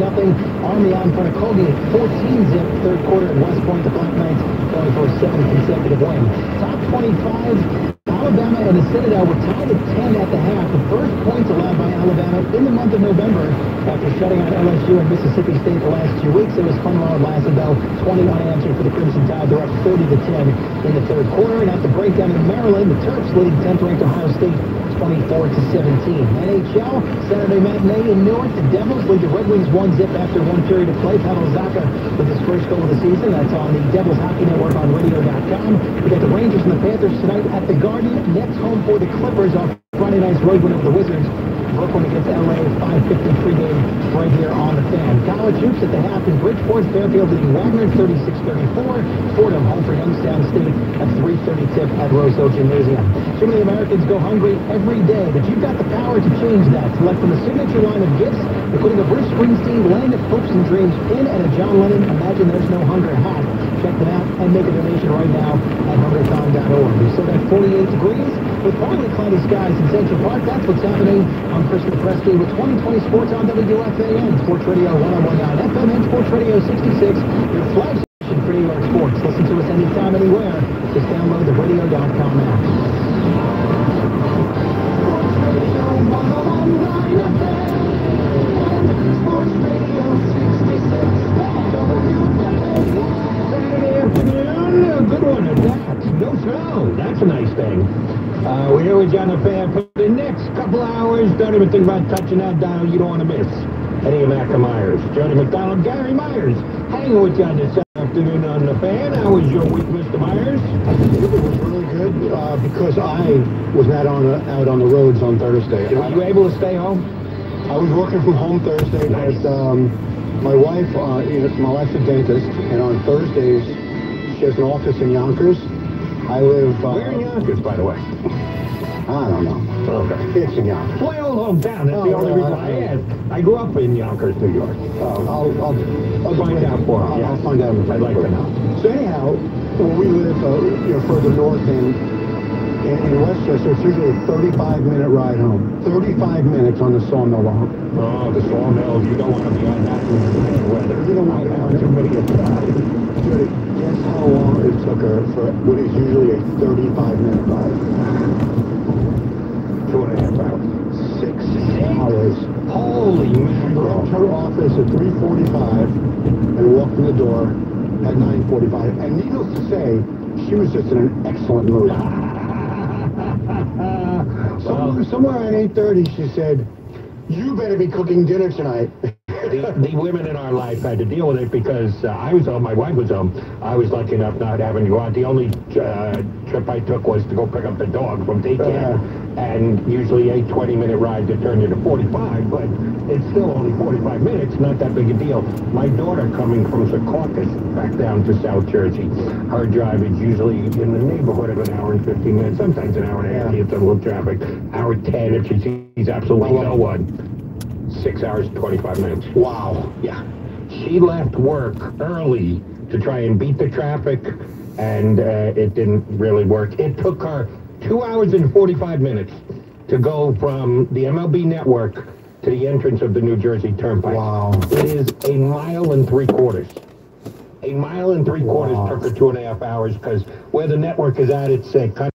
Army on Portacogie 14-zip. Third quarter at West Point. The Black Knights going for a 7th consecutive win. Top 25 Alabama and the Citadel were tied at 10 at the half. The first points allowed by Alabama in the month of November after shutting out LSU and Mississippi State the last 2 weeks. It was fun while it lasted, though. 20 unanswered for the Crimson Tide. They're up 30-10 in the third quarter. And at the breakdown in Maryland, the Terps leading 10th-ranked Ohio State 24-17. NHL, Saturday matinee in Newark. The Devils lead the Red Wings 1-0 after one period of play. Pavel Zacha with his first goal of the season. That's on the Devils Hockey Network on radio.com. We got the Rangers and the Panthers tonight at the Garden. Nets home for the Clippers on Friday night's road win over the Wizards. Brooklyn against LA, 5:50 pregame right here on the Fan. College hoops at the half in Bridgeport. Fairfield leading Wagner 36-34. Fordham home for Youngstown State at 3:30 tip at Rosehill Gymnasium. Too many Americans go hungry every day, but you've got the power to change that. Select from a signature line of gifts, including a Bruce Springsteen Land of Hopes and Dreams pin and a John Lennon Imagine There's No Hunger hat. Check them out and make a donation right now at hungercon.org. We still got 48 degrees with partly cloudy skies in Central Park. That's what's happening on Christopher Presky with 2020 Sports on WFAN, Sports Radio 101.9 FM, and Sports Radio 66. Your flagship station for New York sports. Listen to us anytime, anywhere. Just download the radio.com app. Sports Radio 66. Saturday afternoon, a good one at that. No snow. That's a nice thing. We're here with John the Fan for the next couple hours. Don't even think about touching that dial. You don't want to miss any of Mac Myers. Jody McDonald, Gary Myers, hanging with you on this afternoon on the Fan. How was your week, Mr. Myers? It was really good because I was not out on the roads on Thursday. Were you able to stay home? I was working from home Thursday. Nice. My wife's a dentist, and on Thursdays she has an office in Yonkers. I live... Where in Yonkers, by the way? I don't know. Okay. It's in Yonkers. My old hometown. That's the only reason I asked. I grew up in Yonkers, New York. I'll find out for him. I'll find out. I'd like to know. So anyhow, when we live further north in Westchester, it's usually a 35-minute ride home. 35 minutes on the Sawmill line. Oh, the Sawmills. You don't want to be on that in the weather. You don't want to be on too many of that. Guess how long it took her for what is usually a 35-minute ride? 2.5 hours. 6 hours. Holy mackerel. Left her office at 3:45 and walked in the door at 9:45. And needless to say, she was just in an excellent mood. Somewhere around 8:30, she said, "You better be cooking dinner tonight." The women in our life had to deal with it because I was home, my wife was home. I was lucky enough not having to go out. The only trip I took was to go pick up the dog from daycare. And usually a 20-minute ride to turn into 45, but it's still only 45 minutes, not that big a deal. My daughter coming from Secaucus back down to South Jersey, her drive is usually in the neighborhood of an hour and 15 minutes, sometimes an hour and a half, it's a little traffic. Hour 10 if she sees absolutely no one. 6 hours and 25 minutes. Wow. Yeah. She left work early to try and beat the traffic, and it didn't really work. It took her 2 hours and 45 minutes to go from the MLB Network to the entrance of the New Jersey Turnpike. Wow. It is 1.75 miles. 1.75 miles took her 2.5 hours because where the network is at, it's kind